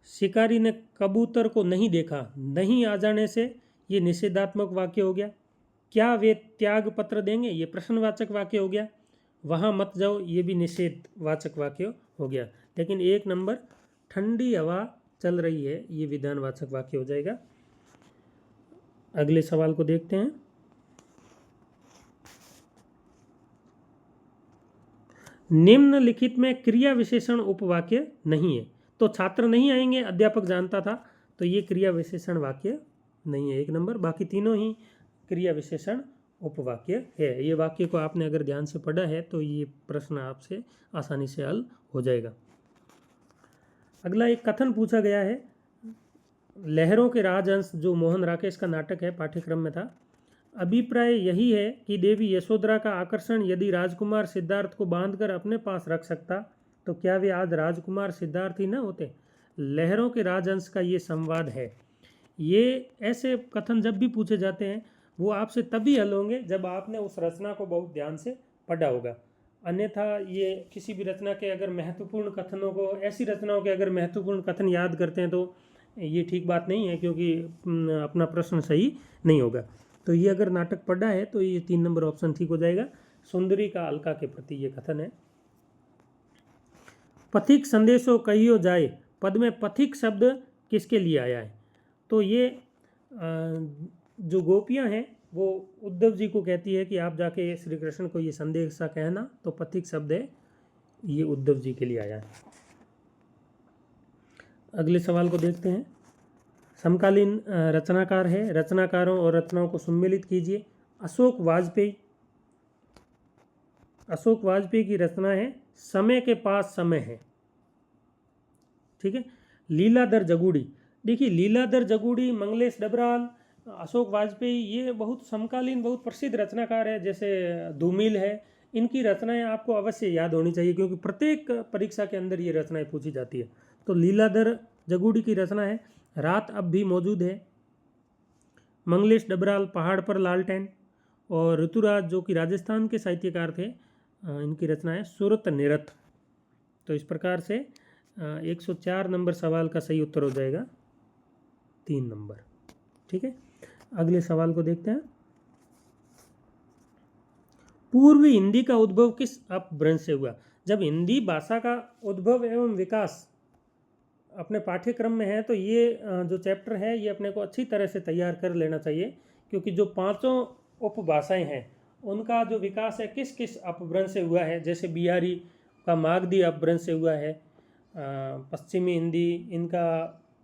शिकारी ने कबूतर को नहीं देखा, नहीं आ जाने से, ये निषेधात्मक वाक्य हो गया। क्या वे त्याग पत्र देंगे, ये प्रश्नवाचक वाक्य हो गया। वहाँ मत जाओ, ये भी निषेधवाचक वाक्य हो गया। लेकिन 1 नंबर ठंडी हवा चल रही है, ये विधानवाचक वाक्य हो जाएगा। अगले सवाल को देखते हैं। निम्नलिखित में क्रिया विशेषण उपवाक्य नहीं है। तो छात्र नहीं आएंगे, अध्यापक जानता था, तो ये क्रिया विशेषण वाक्य नहीं है 1 नंबर। बाकी तीनों ही क्रिया विशेषण उपवाक्य है। ये वाक्य को आपने अगर ध्यान से पढ़ा है तो ये प्रश्न आपसे आसानी से हल हो जाएगा। अगला एक कथन पूछा गया है, लहरों के राजहंस, जो मोहन राकेश का नाटक है, पाठ्यक्रम में था। अभिप्राय यही है कि देवी यशोधरा का आकर्षण यदि राजकुमार सिद्धार्थ को बांधकर अपने पास रख सकता, तो क्या वे आज राजकुमार सिद्धार्थ ही न होते। लहरों के राजहंस का ये संवाद है। ये ऐसे कथन जब भी पूछे जाते हैं वो आपसे तभी हल होंगे जब आपने उस रचना को बहुत ध्यान से पढ़ा होगा। अन्यथा ये किसी भी रचना के अगर महत्वपूर्ण कथनों को, ऐसी रचनाओं के अगर महत्वपूर्ण कथन याद करते हैं तो ये ठीक बात नहीं है, क्योंकि अपना प्रश्न सही नहीं होगा। तो ये अगर नाटक पढ़ा है तो ये 3 नंबर ऑप्शन ठीक हो जाएगा। सुंदरी का अलका के प्रति ये कथन है। पथिक संदेशो कहियो जाए, पद में पथिक शब्द किसके लिए आया है? तो ये जो गोपियां हैं वो उद्धव जी को कहती है कि आप जाके श्री कृष्ण को ये संदेशा कहना, तो पथिक शब्द है ये उद्धव जी के लिए आया है। अगले सवाल को देखते हैं। समकालीन रचनाकार है, रचनाकारों और रचनाओं को सम्मिलित कीजिए। अशोक वाजपेयी की रचना है समय के पास समय है, ठीक है। लीलाधर जगूड़ी, देखिए लीलाधर जगूड़ी, मंगलेश डबराल, अशोक वाजपेयी, ये बहुत समकालीन बहुत प्रसिद्ध रचनाकार है। जैसे धूमिल है, इनकी रचनाएं आपको अवश्य याद होनी चाहिए, क्योंकि प्रत्येक परीक्षा के अंदर ये रचनाएं पूछी जाती है। तो लीलाधर जगूड़ी की रचना है रात अब भी मौजूद है। मंगलेश डबराल, पहाड़ पर लालटेन। और ऋतुराज जो कि राजस्थान के साहित्यकार थे, इनकी रचना है सुरत निरत। तो इस प्रकार से 104 नंबर सवाल का सही उत्तर हो जाएगा 3 नंबर। ठीक है, अगले सवाल को देखते हैं। पूर्वी हिंदी का उद्भव किस अपभ्रंश से हुआ? जब हिंदी भाषा का उद्भव एवं विकास अपने पाठ्यक्रम में है तो ये जो चैप्टर है ये अपने को अच्छी तरह से तैयार कर लेना चाहिए, क्योंकि जो 5 उपभाषाएं हैं उनका जो विकास है किस किस अपभ्रंश से हुआ है। जैसे बिहारी का मागधी अपभ्रंश से हुआ है, पश्चिमी हिंदी इनका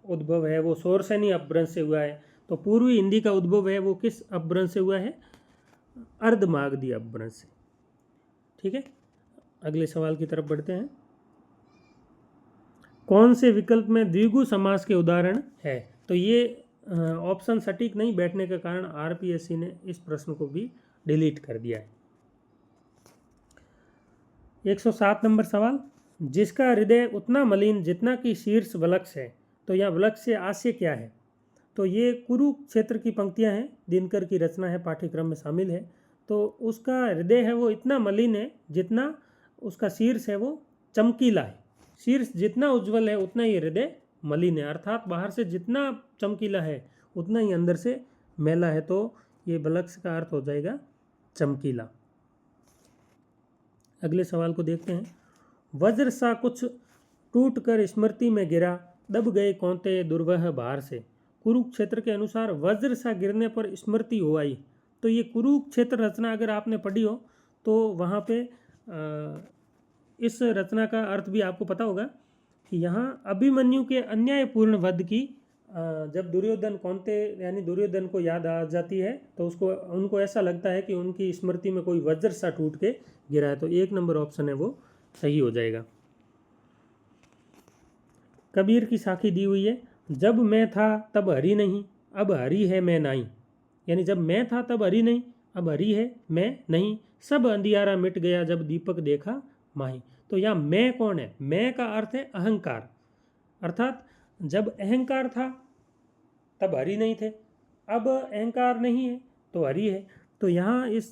उद्भव है वो शोरसेनी अपभ्रंश से हुआ है। तो पूर्वी हिंदी का उद्भव है वो किस अपभ्रंश से हुआ है? अर्धमागधी अपभ्रंश से। ठीक है, अगले सवाल की तरफ बढ़ते हैं। कौन से विकल्प में द्विगु समास के उदाहरण है? तो ये ऑप्शन सटीक नहीं बैठने के कारण आरपीएससी ने इस प्रश्न को भी डिलीट कर दिया है। 107 नंबर सवाल। जिसका हृदय उतना मलिन जितना कि शीर्ष वलक्ष है, तो यह वलक्ष से आशय क्या है? तो ये कुरुक्षेत्र की पंक्तियां हैं, दिनकर की रचना है, पाठ्यक्रम में शामिल है। तो उसका हृदय है वो इतना मलिन है जितना उसका शीर्ष है वो चमकीला है। शीर्ष जितना उज्जवल है उतना ही हृदय मलिन है, अर्थात बाहर से जितना चमकीला है उतना ही अंदर से मैला है। तो ये वलक्ष का अर्थ हो जाएगा चमकीला। अगले सवाल को देखते हैं। वज्र सा कुछ टूट कर स्मृति में गिरा, दब गए कौंते दुर्वह भार से। कुरुक्षेत्र के अनुसार वज्र सा गिरने पर स्मृति हो आई। तो ये कुरुक्षेत्र रचना अगर आपने पढ़ी हो तो वहाँ पे इस रचना का अर्थ भी आपको पता होगा कि यहाँ अभिमन्यु के अन्यायपूर्ण वध की जब दुर्योधन कौंते यानी दुर्योधन को याद आ जाती है तो उनको ऐसा लगता है कि उनकी स्मृति में कोई वज्र सा टूट के गिरा है। तो 1 नंबर ऑप्शन है वो सही हो जाएगा। कबीर की साखी दी हुई है। जब मैं था तब हरि नहीं, अब हरि है मैं नहीं। यानी जब मैं था तब हरि नहीं, अब हरि है मैं नहीं। सब अंधियारा मिट गया जब दीपक देखा माही। तो यहाँ मैं कौन है? मैं का अर्थ है अहंकार, अर्थात जब अहंकार था तब हरि नहीं थे, अब अहंकार नहीं है तो हरि है। तो यहाँ इस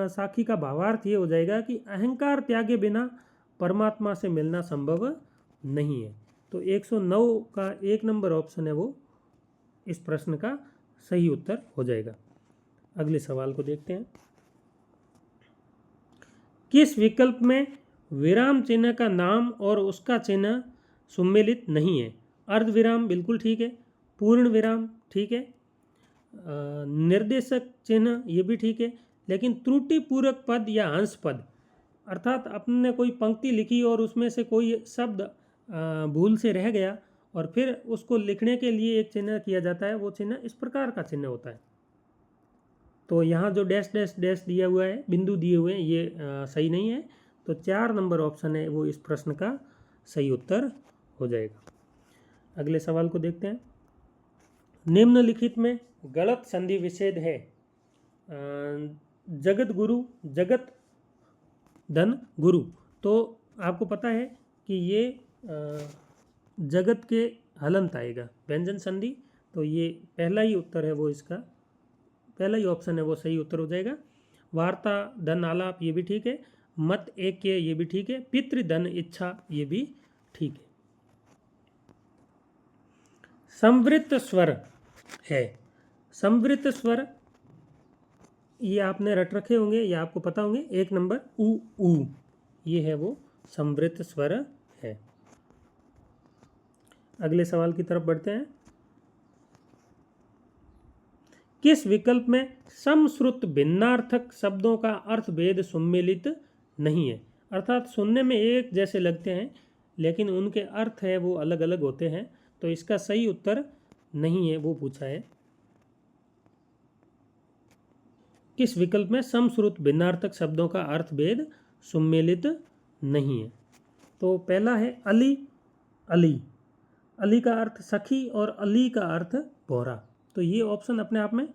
साखी का भावार्थ ये हो जाएगा कि अहंकार त्यागे बिना परमात्मा से मिलना संभव नहीं है। तो 109 का 1 नंबर ऑप्शन है वो इस प्रश्न का सही उत्तर हो जाएगा। अगले सवाल को देखते हैं। किस विकल्प में विराम चिन्ह का नाम और उसका चिन्ह सम्मिलित नहीं है? अर्ध विराम बिल्कुल ठीक है, पूर्ण विराम ठीक है, निर्देशक चिन्ह ये भी ठीक है, लेकिन त्रुटिपूरक पद या हंस पद, अर्थात अपने कोई पंक्ति लिखी और उसमें से कोई शब्द भूल से रह गया और फिर उसको लिखने के लिए एक चिन्ह किया जाता है, वो चिन्ह इस प्रकार का चिन्ह होता है। तो यहाँ जो डैश डैश डैश दिया हुआ है, बिंदु दिए हुए हैं, ये सही नहीं है। तो 4 नंबर ऑप्शन है वो इस प्रश्न का सही उत्तर हो जाएगा। अगले सवाल को देखते हैं। निम्नलिखित में गलत संधि विच्छेद है। जगत गुरु, जगत धन गुरु। तो आपको पता है कि ये जगत के हलंत आएगा, व्यंजन संधि। तो ये पहला ही उत्तर है वो, इसका पहला ही ऑप्शन है वो सही उत्तर हो जाएगा। वार्ता धन आलाप ये भी ठीक है, मत एक ये भी ठीक है, पितृ धन इच्छा ये भी ठीक है। संवृत्त स्वर है। संवृत्त स्वर ये आपने रट रखे होंगे या आपको पता होंगे। 1 नंबर उ ये है वो संवृत्त स्वर है। अगले सवाल की तरफ बढ़ते हैं। किस विकल्प में समश्रुत भिन्नार्थक शब्दों का अर्थ भेद सम्मिलित नहीं है? अर्थात सुनने में एक जैसे लगते हैं लेकिन उनके अर्थ है वो अलग अलग होते हैं। तो इसका सही उत्तर नहीं है वो पूछा है। किस विकल्प में समश्रुत भिन्नार्थक शब्दों का अर्थ भेद सम्मिलित नहीं है? तो पहला है अली। अली, अली का अर्थ सखी और अली का अर्थ भौरा। तो ये ऑप्शन अपने आप में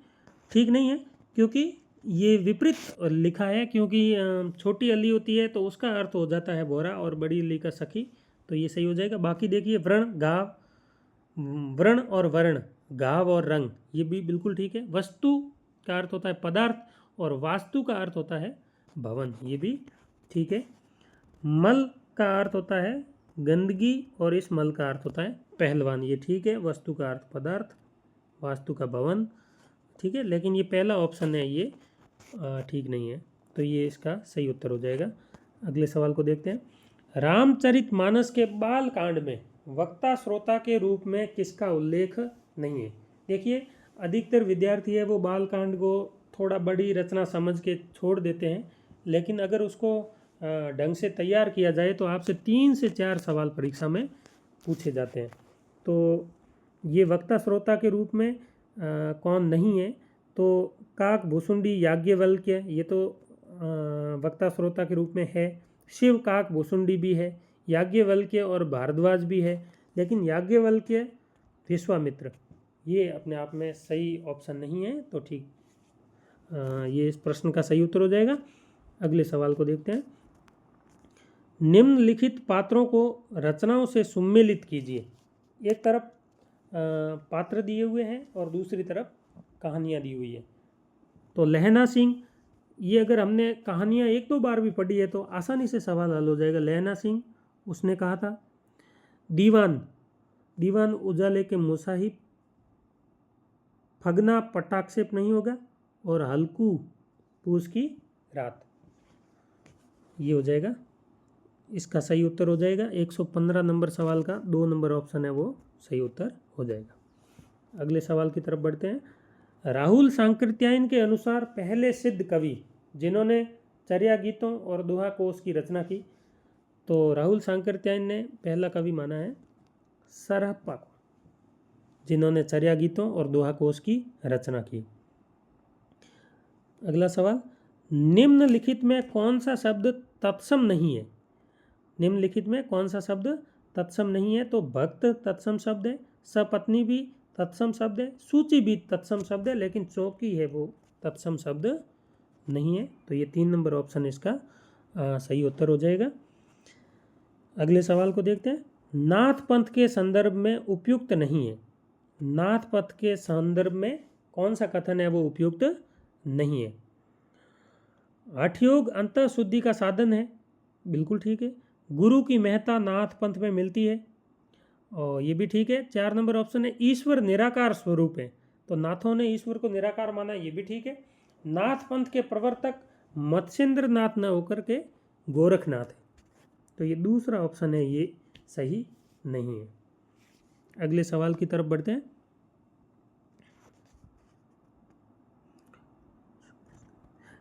ठीक नहीं है, क्योंकि ये विपरीत लिखा है। क्योंकि छोटी अली होती है तो उसका अर्थ हो जाता है भौरा और बड़ी अली का सखी। तो ये सही हो जाएगा। बाकी देखिए व्रण गाव, व्रण और वर्ण, गाव और रंग ये भी बिल्कुल ठीक है। वस्तु का अर्थ होता है पदार्थ और वास्तु का अर्थ होता है भवन, ये भी ठीक है। मल का अर्थ होता है गंदगी और इस मल का अर्थ होता है पहलवान, ये ठीक है। वस्तु का अर्थ पदार्थ, वास्तु का भवन, ठीक है। लेकिन ये पहला ऑप्शन है ये ठीक नहीं है, तो ये इसका सही उत्तर हो जाएगा। अगले सवाल को देखते हैं। रामचरितमानस के बाल कांड में वक्ता श्रोता के रूप में किसका उल्लेख नहीं है? देखिए, अधिकतर विद्यार्थी है वो बाल कांड को थोड़ा बड़ी रचना समझ के छोड़ देते हैं, लेकिन अगर उसको ढंग से तैयार किया जाए तो आपसे 3 से 4 सवाल परीक्षा में पूछे जाते हैं। तो ये वक्ता श्रोता के रूप में कौन नहीं है? तो काक भुसुंडी याज्ञवल्क्य, ये तो वक्ता श्रोता के रूप में है। शिव काक भुसुंडी भी है, याज्ञवल्क्य और भारद्वाज भी है, लेकिन याज्ञवल्क्य विश्वामित्र ये अपने आप में सही ऑप्शन नहीं है, तो ठीक ये इस प्रश्न का सही उत्तर हो जाएगा। अगले सवाल को देखते हैं। निम्नलिखित पात्रों को रचनाओं से सुमेलित कीजिए। एक तरफ पात्र दिए हुए हैं और दूसरी तरफ कहानियाँ दी हुई है। तो लहना सिंह, ये अगर हमने कहानियाँ 1-2 बार भी पढ़ी है तो आसानी से सवाल हल हो जाएगा। लहना सिंह उसने कहा था। दीवान, दीवान उजाले के मुसाहिब, फगना पटाक्षेप नहीं होगा, और हल्कू पूस की रात, ये हो जाएगा इसका सही उत्तर हो जाएगा। 115 नंबर सवाल का 2 नंबर ऑप्शन है वो सही उत्तर हो जाएगा। अगले सवाल की तरफ बढ़ते हैं। राहुल सांकृत्यायन के अनुसार पहले सिद्ध कवि जिन्होंने चर्या गीतों और दोहा कोश की रचना की, तो राहुल सांकृत्यायन ने पहला कवि माना है सरहप्पा को, जिन्होंने चर्या गीतों और दोहा कोश की रचना की। अगला सवाल, निम्नलिखित में कौन सा शब्द तत्सम नहीं है? निम्नलिखित में कौन सा शब्द तत्सम नहीं है? तो भक्त तत्सम शब्द है, सपत्नी भी तत्सम शब्द है, सूची भी तत्सम शब्द है, लेकिन चौकी है वो तत्सम शब्द नहीं है। तो ये 3 नंबर ऑप्शन इसका सही उत्तर हो जाएगा। अगले सवाल को देखते हैं। नाथ पंथ के संदर्भ में उपयुक्त नहीं है। नाथ पंथ के संदर्भ में कौन सा कथन है वो उपयुक्त नहीं है? हठयोग अंतः शुद्धि का साधन है, बिल्कुल ठीक है। गुरु की महत्ता नाथ पंथ में मिलती है, और ये भी ठीक है। 4 नंबर ऑप्शन है ईश्वर निराकार स्वरूप है, तो नाथों ने ईश्वर को निराकार माना, ये भी ठीक है। नाथ पंथ के प्रवर्तक मत्स्येंद्र नाथ न होकर के गोरखनाथ है, तो ये दूसरा ऑप्शन है ये सही नहीं है। अगले सवाल की तरफ बढ़ते हैं।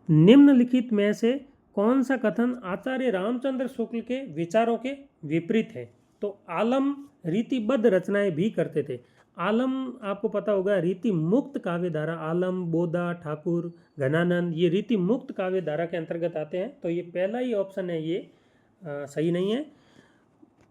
निम्नलिखित में से कौन सा कथन आचार्य रामचंद्र शुक्ल के विचारों के विपरीत है? तो आलम रीतिबद्ध रचनाएं भी करते थे। आलम आपको पता होगा रीति मुक्त काव्य धारा, आलम, बोधा, ठाकुर, घनानंद ये रीति मुक्त काव्य धारा के अंतर्गत आते हैं, तो ये पहला ही ऑप्शन है ये सही नहीं है।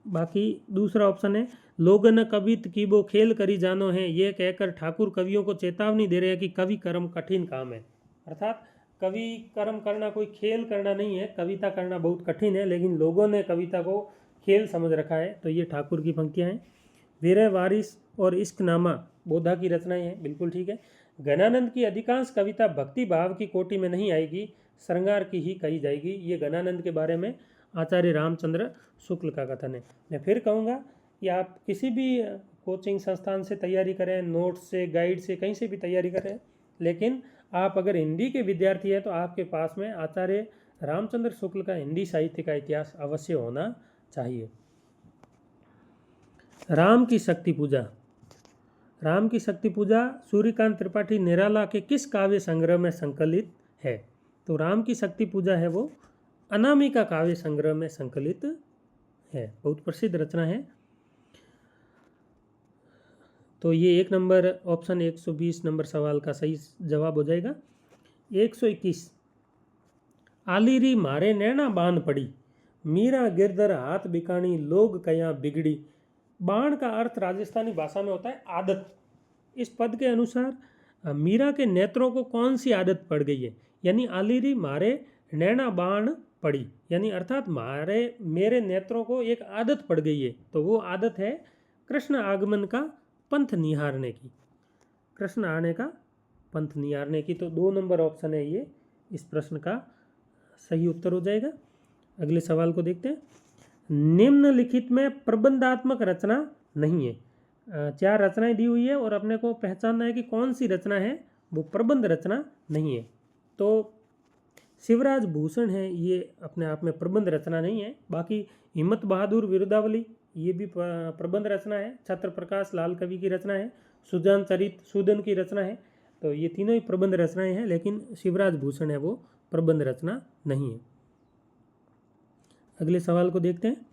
बाकी दूसरा ऑप्शन है लोगन कवित की वो खेल करी जानो है, ये कहकर ठाकुर कवियों को चेतावनी दे रहे हैं कि कवि कर्म कठिन काम है। अर्थात कवि कर्म करना कोई खेल करना नहीं है, कविता करना बहुत कठिन है, लेकिन लोगों ने कविता को खेल समझ रखा है। तो ये ठाकुर की पंक्तियाँ हैं। वीर वारिस और इश्कनामा बोधा की रचनाएं हैं, बिल्कुल ठीक है। घनानंद की अधिकांश कविता भक्ति भाव की कोटि में नहीं आएगी, श्रृंगार की ही कही जाएगी। ये घनानंद के बारे में आचार्य रामचंद्र शुक्ल का कथन है। मैं फिर कहूँगा कि आप किसी भी कोचिंग संस्थान से तैयारी करें, नोट्स से, गाइड से, कहीं से भी तैयारी करें, लेकिन आप अगर हिंदी के विद्यार्थी हैं तो आपके पास में आचार्य रामचंद्र शुक्ल का हिंदी साहित्य का इतिहास अवश्य होना चाहिए। राम की शक्ति पूजा। राम की शक्ति पूजा सूर्यकांत त्रिपाठी निराला के किस काव्य संग्रह में संकलित है? तो राम की शक्ति पूजा है वो अनामिका काव्य संग्रह में संकलित है, बहुत प्रसिद्ध रचना है। तो ये 1 नंबर ऑप्शन 120 नंबर सवाल का सही जवाब हो जाएगा। 121, आलिरी मारे नैना बान पड़ी, मीरा गिरधर हाथ बिकाणी, लोग कया बिगड़ी। बाण का अर्थ राजस्थानी भाषा में होता है आदत। इस पद के अनुसार मीरा के नेत्रों को कौन सी आदत पड़ गई है? यानी आलिरी मारे नैना बाण पड़ी, यानी अर्थात मेरे नेत्रों को एक आदत पड़ गई है, तो वो आदत है कृष्ण आगमन का पंथ निहारने की, कृष्ण आने का पंथ निहारने की। तो 2 नंबर ऑप्शन है ये इस प्रश्न का सही उत्तर हो जाएगा। अगले सवाल को देखते हैं। निम्नलिखित में प्रबंधात्मक रचना नहीं है। 4 रचनाएं दी हुई है और अपने को पहचानना है कि कौन सी रचना है वो प्रबंध रचना नहीं है। तो शिवराज भूषण है, ये अपने आप में प्रबंध रचना नहीं है। बाकी हिम्मत बहादुर विरुदावली ये भी प्रबंध रचना है। छत्र प्रकाश लाल कवि की रचना है। सुजान चरित सूदन की रचना है। तो ये तीनों ही प्रबंध रचनाएं हैं, लेकिन शिवराज भूषण है वो प्रबंध रचना नहीं है। अगले सवाल को देखते हैं।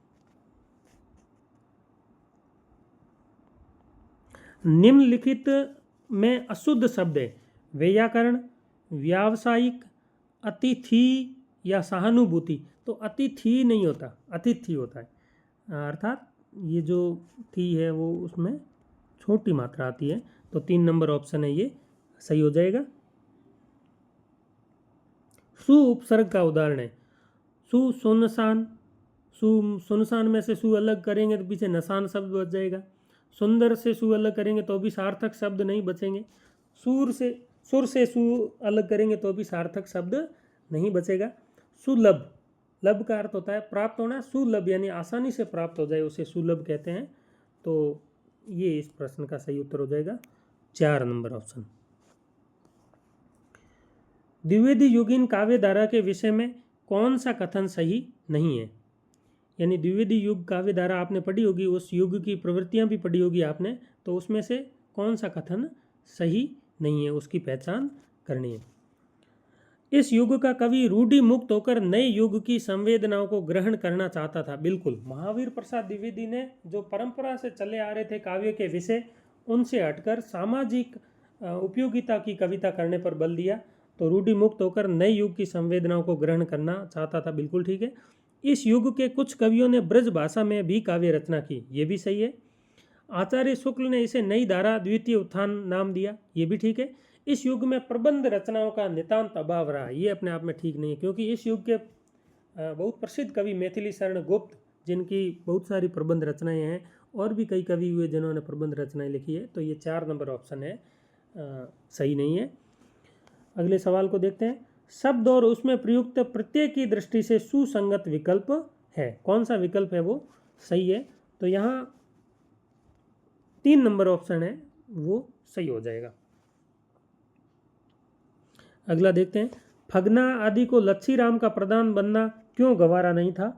निम्नलिखित में अशुद्ध शब्द है। व्याकरण, व्यावसायिक, अतिथि या सहानुभूति। तो अतिथि नहीं होता, अतिथि होता है। अर्थात ये जो थी है वो उसमें छोटी मात्रा आती है। तो 3 नंबर ऑप्शन है ये सही हो जाएगा। सु उपसर्ग का उदाहरण है। सु सुनसान, सु सुनसान में से सु अलग करेंगे तो पीछे नसान शब्द बच जाएगा। सुंदर से सु अलग करेंगे तो भी सार्थक शब्द नहीं बचेंगे। सुर से सु अलग करेंगे तो भी सार्थक शब्द नहीं बचेगा। सुलभ, लब का अर्थ होता है प्राप्त होना। सुलभ यानी आसानी से प्राप्त हो जाए उसे सुलभ कहते हैं। तो ये इस प्रश्न का सही उत्तर हो जाएगा 4 नंबर ऑप्शन। द्विवेदी युगीन काव्य धारा के विषय में कौन सा कथन सही नहीं है। यानी द्विवेदी युग काव्य धारा आपने पढ़ी होगी, उस युग की प्रवृत्तियां भी पढ़ी होगी आपने, तो उसमें से कौन सा कथन सही नहीं है उसकी पहचान करनी है। इस युग का कवि रूढ़ि मुक्त होकर नए युग की संवेदनाओं को ग्रहण करना चाहता था। बिल्कुल, महावीर प्रसाद द्विवेदी ने जो परंपरा से चले आ रहे थे काव्य के विषय, उनसे हटकर सामाजिक उपयोगिता की कविता करने पर बल दिया। तो रूढ़ि मुक्त होकर नए युग की संवेदनाओं को ग्रहण करना चाहता था, बिल्कुल ठीक है। इस युग के कुछ कवियों ने ब्रज भाषा में भी काव्य रचना की, ये भी सही है। आचार्य शुक्ल ने इसे नई धारा द्वितीय उत्थान नाम दिया, ये भी ठीक है। इस युग में प्रबंध रचनाओं का नितांत अभाव रहा, ये अपने आप में ठीक नहीं है, क्योंकि इस युग के बहुत प्रसिद्ध कवि मैथिली शरण गुप्त, जिनकी बहुत सारी प्रबंध रचनाएं हैं, और भी कई कवि हुए जिन्होंने प्रबंध रचनाएं लिखी है। तो ये 4 नंबर ऑप्शन है सही नहीं है। अगले सवाल को देखते हैं। शब्द और उसमें प्रयुक्त प्रत्यय की दृष्टि से सुसंगत विकल्प है, कौन सा विकल्प है वो सही है। तो यहाँ 3 नंबर ऑप्शन है वो सही हो जाएगा। अगला देखते हैं। फगना आदि को लच्छी राम का प्रधान बनना क्यों गवारा नहीं था।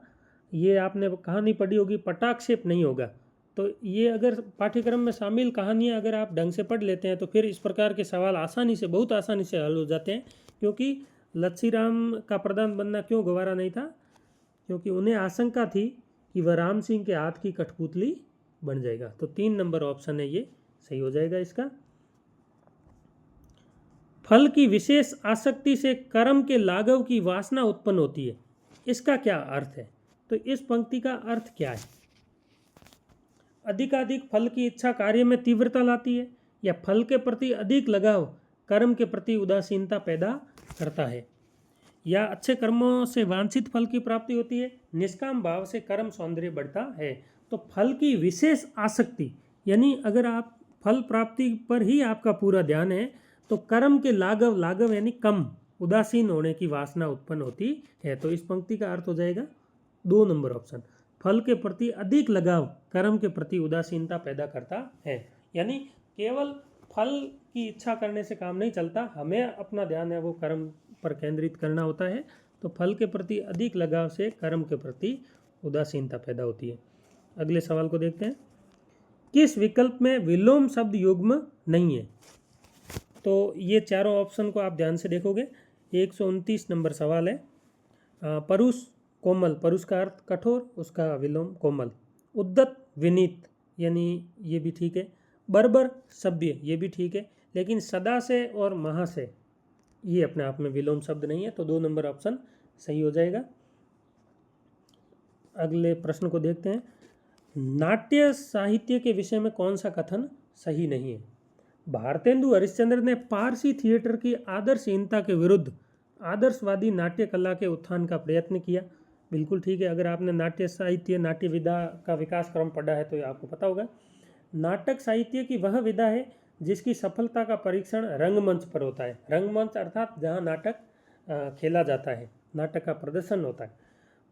ये आपने कहानी पढ़ी होगी, पटाक्षेप नहीं होगा। तो ये अगर पाठ्यक्रम में शामिल कहानियाँ अगर आप ढंग से पढ़ लेते हैं तो फिर इस प्रकार के सवाल आसानी से, बहुत आसानी से हल हो जाते हैं। क्योंकि लच्छी राम का प्रधान बनना क्यों गवारा नहीं था, क्योंकि उन्हें आशंका थी कि वह राम सिंह के हाथ की कठपुतली बन जाएगा। तो 3 नंबर ऑप्शन है ये सही हो जाएगा इसका। फल की विशेष आसक्ति से कर्म के लाघव की वासना उत्पन्न होती है, इसका क्या अर्थ है। तो इस पंक्ति का अर्थ क्या है। अधिकाधिक फल की इच्छा कार्य में तीव्रता लाती है, या फल के प्रति अधिक लगाव कर्म के प्रति उदासीनता पैदा करता है, या अच्छे कर्मों से वांछित फल की प्राप्ति होती है, निष्काम भाव से कर्म सौंदर्य बढ़ता है। तो फल की विशेष आसक्ति यानी अगर आप फल प्राप्ति पर ही आपका पूरा ध्यान है तो कर्म के लाघव, लाघव यानी कम, उदासीन होने की वासना उत्पन्न होती है। तो इस पंक्ति का अर्थ हो जाएगा 2 नंबर ऑप्शन। फल के प्रति अधिक लगाव कर्म के प्रति उदासीनता पैदा करता है। यानी केवल फल की इच्छा करने से काम नहीं चलता, हमें अपना ध्यान है वो कर्म पर केंद्रित करना होता है। तो फल के प्रति अधिक लगाव से कर्म के प्रति उदासीनता पैदा होती है। अगले सवाल को देखते हैं। किस विकल्प में विलोम शब्द युग्म नहीं है। तो ये चारों ऑप्शन को आप ध्यान से देखोगे। 129 नंबर सवाल है। परुष कोमल, परुष का अर्थ कठोर, उसका विलोम कोमल। उद्दत विनीत, यानी ये भी ठीक है। बर्बर सभ्य, ये भी ठीक है। लेकिन सदा से और महा से ये अपने आप में विलोम शब्द नहीं है। तो 2 नंबर ऑप्शन सही हो जाएगा। अगले प्रश्न को देखते हैं। नाट्य साहित्य के विषय में कौन सा कथन सही नहीं है। भारतेंदु हरिश्चंद्र ने पारसी थिएटर की आदर्शहीनता के विरुद्ध आदर्शवादी नाट्य कला के उत्थान का प्रयत्न किया, बिल्कुल ठीक है। अगर आपने नाट्य साहित्य, नाट्य विधा का विकास क्रम पढ़ा है तो आपको पता होगा। नाटक साहित्य की वह विधा है जिसकी सफलता का परीक्षण रंगमंच पर होता है। रंगमंच अर्थात जहाँ नाटक खेला जाता है, नाटक का प्रदर्शन होता है।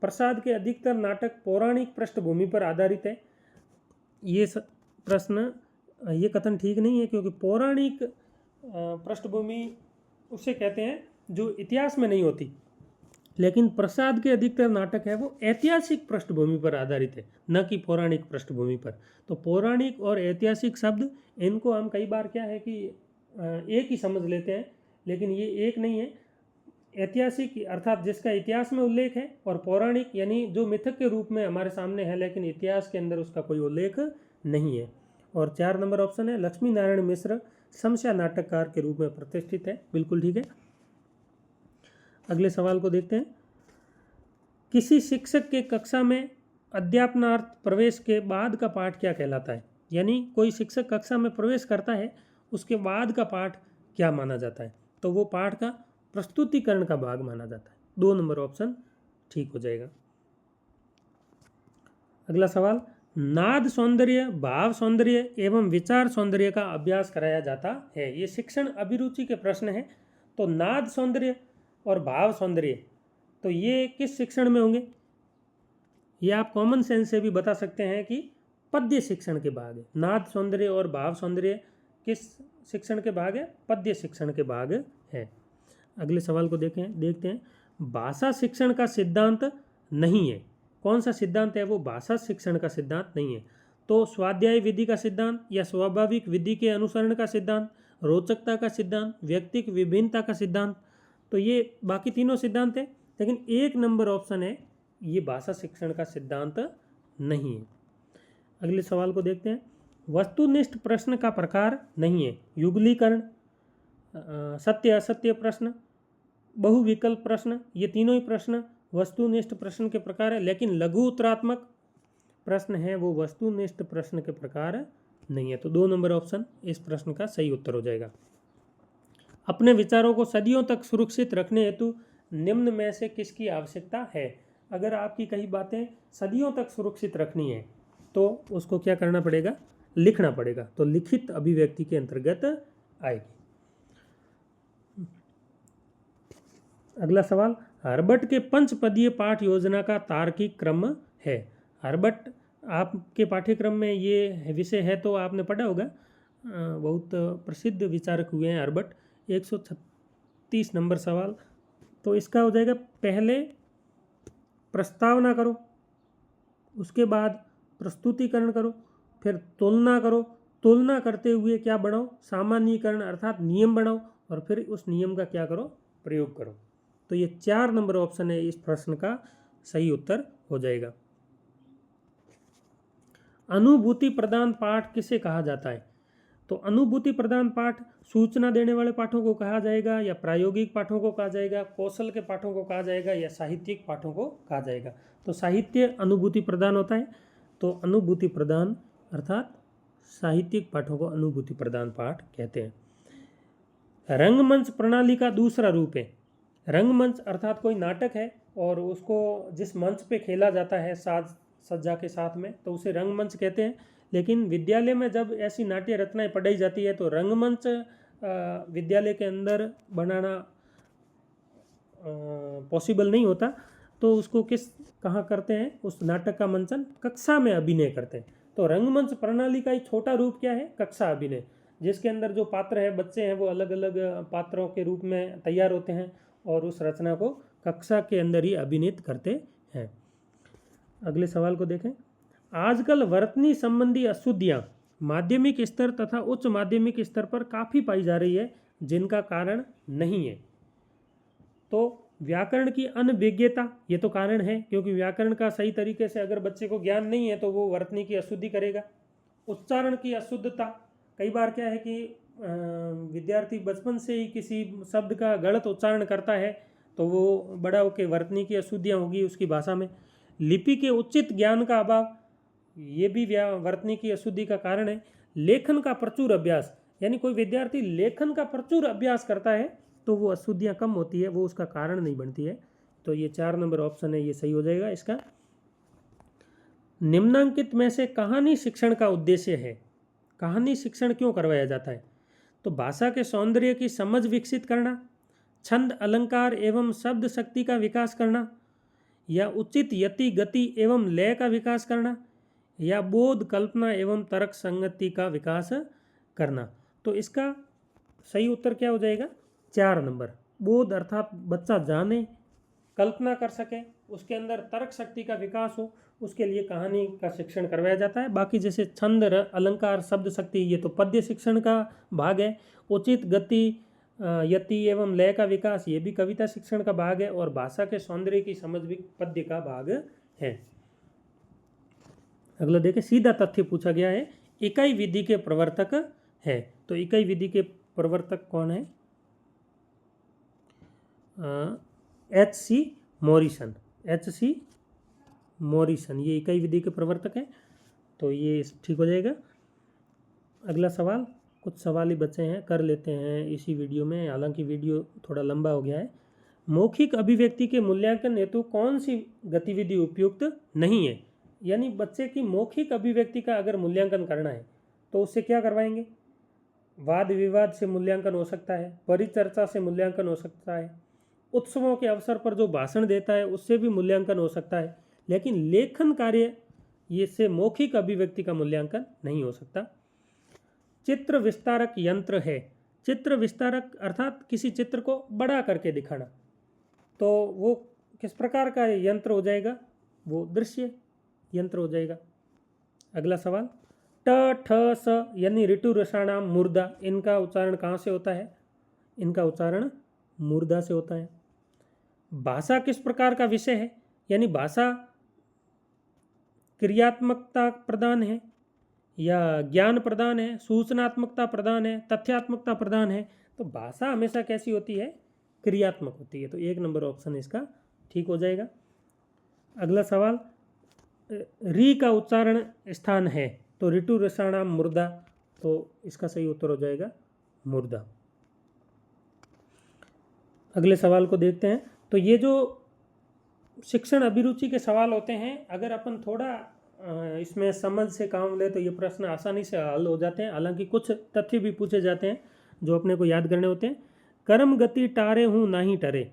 प्रसाद के अधिकतर नाटक पौराणिक पृष्ठभूमि पर आधारित है। ये प्रश्न, ये कथन ठीक नहीं है, क्योंकि पौराणिक पृष्ठभूमि उसे कहते हैं जो इतिहास में नहीं होती, लेकिन प्रसाद के अधिकतर नाटक है वो ऐतिहासिक पृष्ठभूमि पर आधारित है, न कि पौराणिक पृष्ठभूमि पर। तो पौराणिक और ऐतिहासिक शब्द, इनको हम कई बार क्या है कि एक ही समझ लेते हैं, लेकिन ये एक नहीं है। ऐतिहासिक अर्थात जिसका इतिहास में उल्लेख है, और पौराणिक यानी जो मिथक के रूप में हमारे सामने है, लेकिन इतिहास के अंदर उसका कोई उल्लेख नहीं है। और 4 नंबर ऑप्शन है, लक्ष्मी नारायण मिश्र समस्या नाटककार के रूप में प्रतिष्ठित है। बिल्कुल ठीक है। अगले सवाल को देखते हैं। किसी शिक्षक के कक्षा में अध्यापनार्थ प्रवेश के बाद का पाठ क्या कहलाता है? यानी कोई शिक्षक कक्षा में प्रवेश करता है, उसके बाद का पाठ क्या माना जाता है? तो वो पाठ का प्रस्तुतिकरण का भाग माना जाता है। 2 नंबर ऑप्शन ठीक हो जाएगा। अगला सवाल, नाद सौंदर्य, भाव सौंदर्य एवं विचार सौंदर्य का अभ्यास कराया जाता है। ये शिक्षण अभिरुचि के प्रश्न हैं। तो नाद सौंदर्य और भाव सौंदर्य, तो ये किस शिक्षण में होंगे? ये आप कॉमन सेंस से भी बता सकते हैं कि पद्य शिक्षण के भाग है। नाद सौंदर्य और भाव सौंदर्य किस शिक्षण के भाग है? पद्य शिक्षण के भाग है। अगले सवाल को देखते हैं। भाषा शिक्षण का सिद्धांत नहीं है। कौन सा सिद्धांत है वो भाषा शिक्षण का सिद्धांत नहीं है? तो स्वाध्याय विधि का सिद्धांत, या स्वाभाविक विधि के अनुसरण का सिद्धांत, रोचकता का सिद्धांत, व्यक्तिक विभिन्नता का सिद्धांत। तो ये बाकी तीनों सिद्धांत है, लेकिन 1 नंबर ऑप्शन है, ये भाषा शिक्षण का सिद्धांत नहीं है। अगले सवाल को देखते हैं। वस्तुनिष्ठ प्रश्न का प्रकार नहीं है। युगलीकरण, सत्य असत्य प्रश्न, बहुविकल्प प्रश्न, ये तीनों ही प्रश्न वस्तुनिष्ठ प्रश्न के प्रकार है, लेकिन लघु उत्तरात्मक प्रश्न है वो वस्तुनिष्ठ प्रश्न के प्रकार नहीं है। तो 2 नंबर ऑप्शन इस प्रश्न का सही उत्तर हो जाएगा। अपने विचारों को सदियों तक सुरक्षित रखने हेतु निम्न में से किसकी आवश्यकता है? अगर आपकी कई बातें सदियों तक सुरक्षित रखनी है तो उसको क्या करना पड़ेगा? लिखना पड़ेगा। तो लिखित अभिव्यक्ति के अंतर्गत आएगी। अगला सवाल, हर्बट के पंचपदीय पाठ योजना का तार्किक क्रम है। हर्बट आपके पाठ्यक्रम में ये विषय है तो आपने पढ़ा होगा, बहुत प्रसिद्ध विचारक हुए हैं हर्बट। 136 नंबर सवाल, तो इसका हो जाएगा, पहले प्रस्तावना करो, उसके बाद प्रस्तुतिकरण करो, फिर तुलना करो, तुलना करते हुए क्या बनाओ? सामान्यीकरण अर्थात नियम बनाओ, और फिर उस नियम का क्या करो? प्रयोग करो। तो ये 4 नंबर ऑप्शन है इस प्रश्न का सही उत्तर हो जाएगा। अनुभूति प्रदान पाठ किसे कहा जाता है? तो अनुभूति प्रदान पाठ सूचना देने वाले पाठों को कहा जाएगा, या प्रायोगिक पाठों को कहा जाएगा, कौशल के पाठों को कहा जाएगा, या साहित्यिक पाठों को कहा जाएगा? तो साहित्य अनुभूति प्रदान होता है, तो अनुभूति प्रदान अर्थात साहित्यिक पाठों को अनुभूति प्रदान पाठ कहते हैं। रंगमंच प्रणाली का दूसरा रूप है। रंगमंच अर्थात कोई नाटक है और उसको जिस मंच पे खेला जाता है साज सज्जा के साथ में, तो उसे रंगमंच कहते हैं। लेकिन विद्यालय में जब ऐसी नाट्य रचनाएं पढ़ाई जाती है तो रंगमंच विद्यालय के अंदर बनाना पॉसिबल नहीं होता, तो उसको कहाँ करते हैं? उस नाटक का मंचन कक्षा में अभिनय करते हैं। तो रंगमंच प्रणाली का एक छोटा रूप क्या है? कक्षा अभिनय, जिसके अंदर जो पात्र है, बच्चे हैं, वो अलग अलग पात्रों के रूप में तैयार होते हैं और उस रचना को कक्षा के अंदर ही अभिनीत करते हैं। अगले सवाल को देखें। आजकल वर्तनी संबंधी अशुद्धियाँ माध्यमिक स्तर तथा उच्च माध्यमिक स्तर पर काफ़ी पाई जा रही है, जिनका कारण नहीं है। तो व्याकरण की अनभिज्ञता, ये तो कारण है, क्योंकि व्याकरण का सही तरीके से अगर बच्चे को ज्ञान नहीं है तो वो वर्तनी की अशुद्धि करेगा। उच्चारण की अशुद्धता, कई बार क्या है कि विद्यार्थी बचपन से ही किसी शब्द का गलत उच्चारण करता है तो वो बड़ा होकर वर्तनी की अशुद्धियाँ होगी उसकी भाषा में। लिपि के उचित ज्ञान का अभाव, ये भी वर्तनी की अशुद्धि का कारण है। लेखन का प्रचुर अभ्यास, यानी कोई विद्यार्थी लेखन का प्रचुर अभ्यास करता है तो वो अशुद्धियाँ कम होती है, वो उसका कारण नहीं बनती है। तो ये 4 नंबर ऑप्शन है, ये सही हो जाएगा इसका। निम्नांकित में से कहानी शिक्षण का उद्देश्य है। कहानी शिक्षण क्यों करवाया जाता है? तो भाषा के सौंदर्य की समझ विकसित करना, छंद अलंकार एवं शब्द शक्ति का विकास करना, या उचित यति गति एवं लय का विकास करना, या बोध कल्पना एवं तर्क संगति का विकास करना। तो इसका सही उत्तर क्या हो जाएगा? 4 नंबर। बोध अर्थात बच्चा जाने, कल्पना कर सके, उसके अंदर तर्क शक्ति का विकास हो, उसके लिए कहानी का शिक्षण करवाया जाता है। बाकी जैसे छंद अलंकार शब्द शक्ति ये तो पद्य शिक्षण का भाग है। उचित गति यति एवं लय का विकास ये भी कविता शिक्षण का भाग है। और भाषा के सौंदर्य की समझ भी पद्य का भाग है। अगला देखें, सीधा तथ्य पूछा गया है, इकाई विधि के प्रवर्तक है। तो इकाई विधि के प्रवर्तक कौन है? H.C. मॉरिसन। H.C. मॉरिसन ये इकाई विधि के प्रवर्तक है। तो ये ठीक हो जाएगा। अगला सवाल, कुछ सवाल ही बचे हैं, कर लेते हैं इसी वीडियो में, हालांकि वीडियो थोड़ा लंबा हो गया है। मौखिक अभिव्यक्ति के मूल्यांकन हेतु कौन सी गतिविधि उपयुक्त नहीं है? यानी बच्चे की मौखिक अभिव्यक्ति का अगर मूल्यांकन करना है तो उससे क्या करवाएंगे? वाद विवाद से मूल्यांकन हो सकता है, परिचर्चा से मूल्यांकन हो सकता है, उत्सवों के अवसर पर जो भाषण देता है उससे भी मूल्यांकन हो सकता है, लेकिन लेखन कार्य ये से मौखिक अभिव्यक्ति का मूल्यांकन नहीं हो सकता। चित्र विस्तारक यंत्र है। चित्र विस्तारक अर्थात किसी चित्र को बड़ा करके दिखाना, तो वो किस प्रकार का यंत्र हो जाएगा? वो दृश्य यंत्र हो जाएगा। अगला सवाल, ट ठ स यानी ऋतु रसाणाम मूर्धा, इनका उच्चारण कहाँ से होता है? इनका उच्चारण मूर्धा से होता है। भाषा किस प्रकार का विषय है? यानी भाषा क्रियात्मकता प्रदान है या ज्ञान प्रदान है, सूचनात्मकता प्रदान है, तथ्यात्मकता प्रदान है? तो भाषा हमेशा कैसी होती है? क्रियात्मक होती है। तो 1 नंबर ऑप्शन इसका ठीक हो जाएगा। अगला सवाल, री का उच्चारण स्थान है, तो ऋतु रसाणाम मूर्धा, तो इसका सही उत्तर हो जाएगा मूर्धा। अगले सवाल को देखते हैं। तो ये जो शिक्षण अभिरुचि के सवाल होते हैं, अगर अपन थोड़ा इसमें समझ से काम ले तो ये प्रश्न आसानी से हल हो जाते हैं। हालांकि कुछ तथ्य भी पूछे जाते हैं जो अपने को याद करने होते हैं। कर्म गति टारे हूँ नाही टरे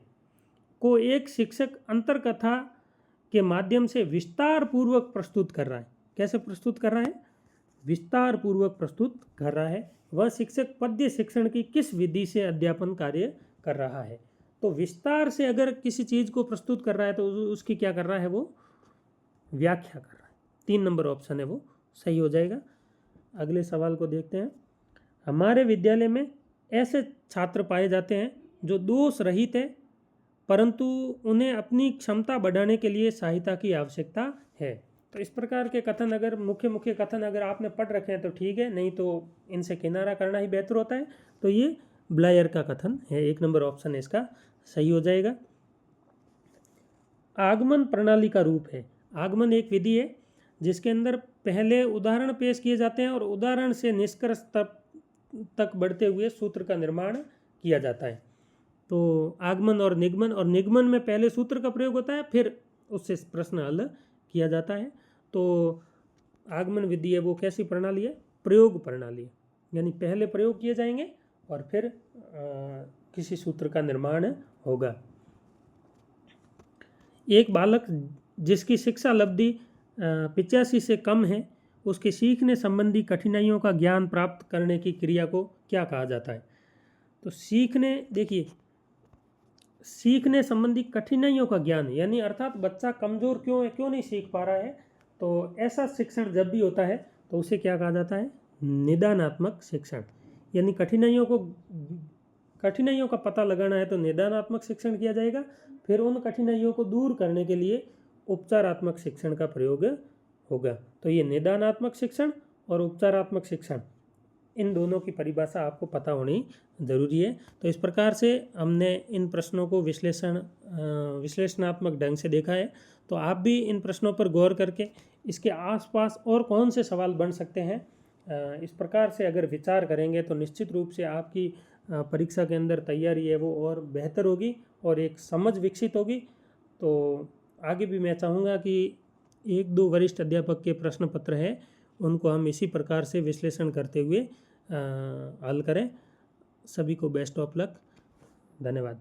को एक शिक्षक अंतरकथा के माध्यम से विस्तार पूर्वक प्रस्तुत कर रहा है। कैसे प्रस्तुत कर रहा है? विस्तार पूर्वक प्रस्तुत कर रहा है। वह शिक्षक पद्य शिक्षण की किस विधि से अध्यापन कार्य कर रहा है? तो विस्तार से अगर किसी चीज़ को प्रस्तुत कर रहा है तो उसकी क्या कर रहा है? वो व्याख्या कर रहा है। 3 नंबर ऑप्शन है वो सही हो जाएगा। अगले सवाल को देखते हैं। हमारे विद्यालय में ऐसे छात्र पाए जाते हैं जो दोष रहित है, परंतु उन्हें अपनी क्षमता बढ़ाने के लिए सहायता की आवश्यकता है। तो इस प्रकार के कथन अगर मुख्य कथन अगर आपने पढ़ रखे हैं तो ठीक है, नहीं तो इनसे किनारा करना ही बेहतर होता है। तो ये ब्लायर का कथन है। 1 नंबर ऑप्शन इसका सही हो जाएगा। आगमन प्रणाली का रूप है। आगमन एक विधि है जिसके अंदर पहले उदाहरण पेश किए जाते हैं और उदाहरण से निष्कर्ष तक बढ़ते हुए सूत्र का निर्माण किया जाता है। तो आगमन और निगमन में पहले सूत्र का प्रयोग होता है, फिर उससे प्रश्न हल किया जाता है। तो आगमन विधि है वो कैसी प्रणाली है? प्रयोग प्रणाली है, यानी पहले प्रयोग किए जाएंगे और फिर किसी सूत्र का निर्माण होगा। एक बालक जिसकी शिक्षा लब्धि 85 से कम है, उसके सीखने संबंधी कठिनाइयों का ज्ञान प्राप्त करने की क्रिया को क्या कहा जाता है? तो सीखने संबंधी कठिनाइयों का ज्ञान, यानी अर्थात बच्चा कमज़ोर क्यों है, क्यों नहीं सीख पा रहा है, तो ऐसा शिक्षण जब भी होता है तो उसे क्या कहा जाता है? निदानात्मक शिक्षण। यानी कठिनाइयों का पता लगाना है तो निदानात्मक शिक्षण किया जाएगा, फिर उन कठिनाइयों को दूर करने के लिए उपचारात्मक शिक्षण का प्रयोग होगा। तो ये निदानात्मक शिक्षण और उपचारात्मक शिक्षण, इन दोनों की परिभाषा आपको पता होनी ज़रूरी है। तो इस प्रकार से हमने इन प्रश्नों को विश्लेषणात्मक ढंग से देखा है। तो आप भी इन प्रश्नों पर गौर करके इसके आसपास और कौन से सवाल बन सकते हैं, इस प्रकार से अगर विचार करेंगे तो निश्चित रूप से आपकी परीक्षा के अंदर तैयारी है वो और बेहतर होगी और एक समझ विकसित होगी। तो आगे भी मैं चाहूँगा कि 1-2 वरिष्ठ अध्यापक के प्रश्न पत्र हैं उनको हम इसी प्रकार से विश्लेषण करते हुए हल करें। सभी को बेस्ट ऑफ लक। धन्यवाद।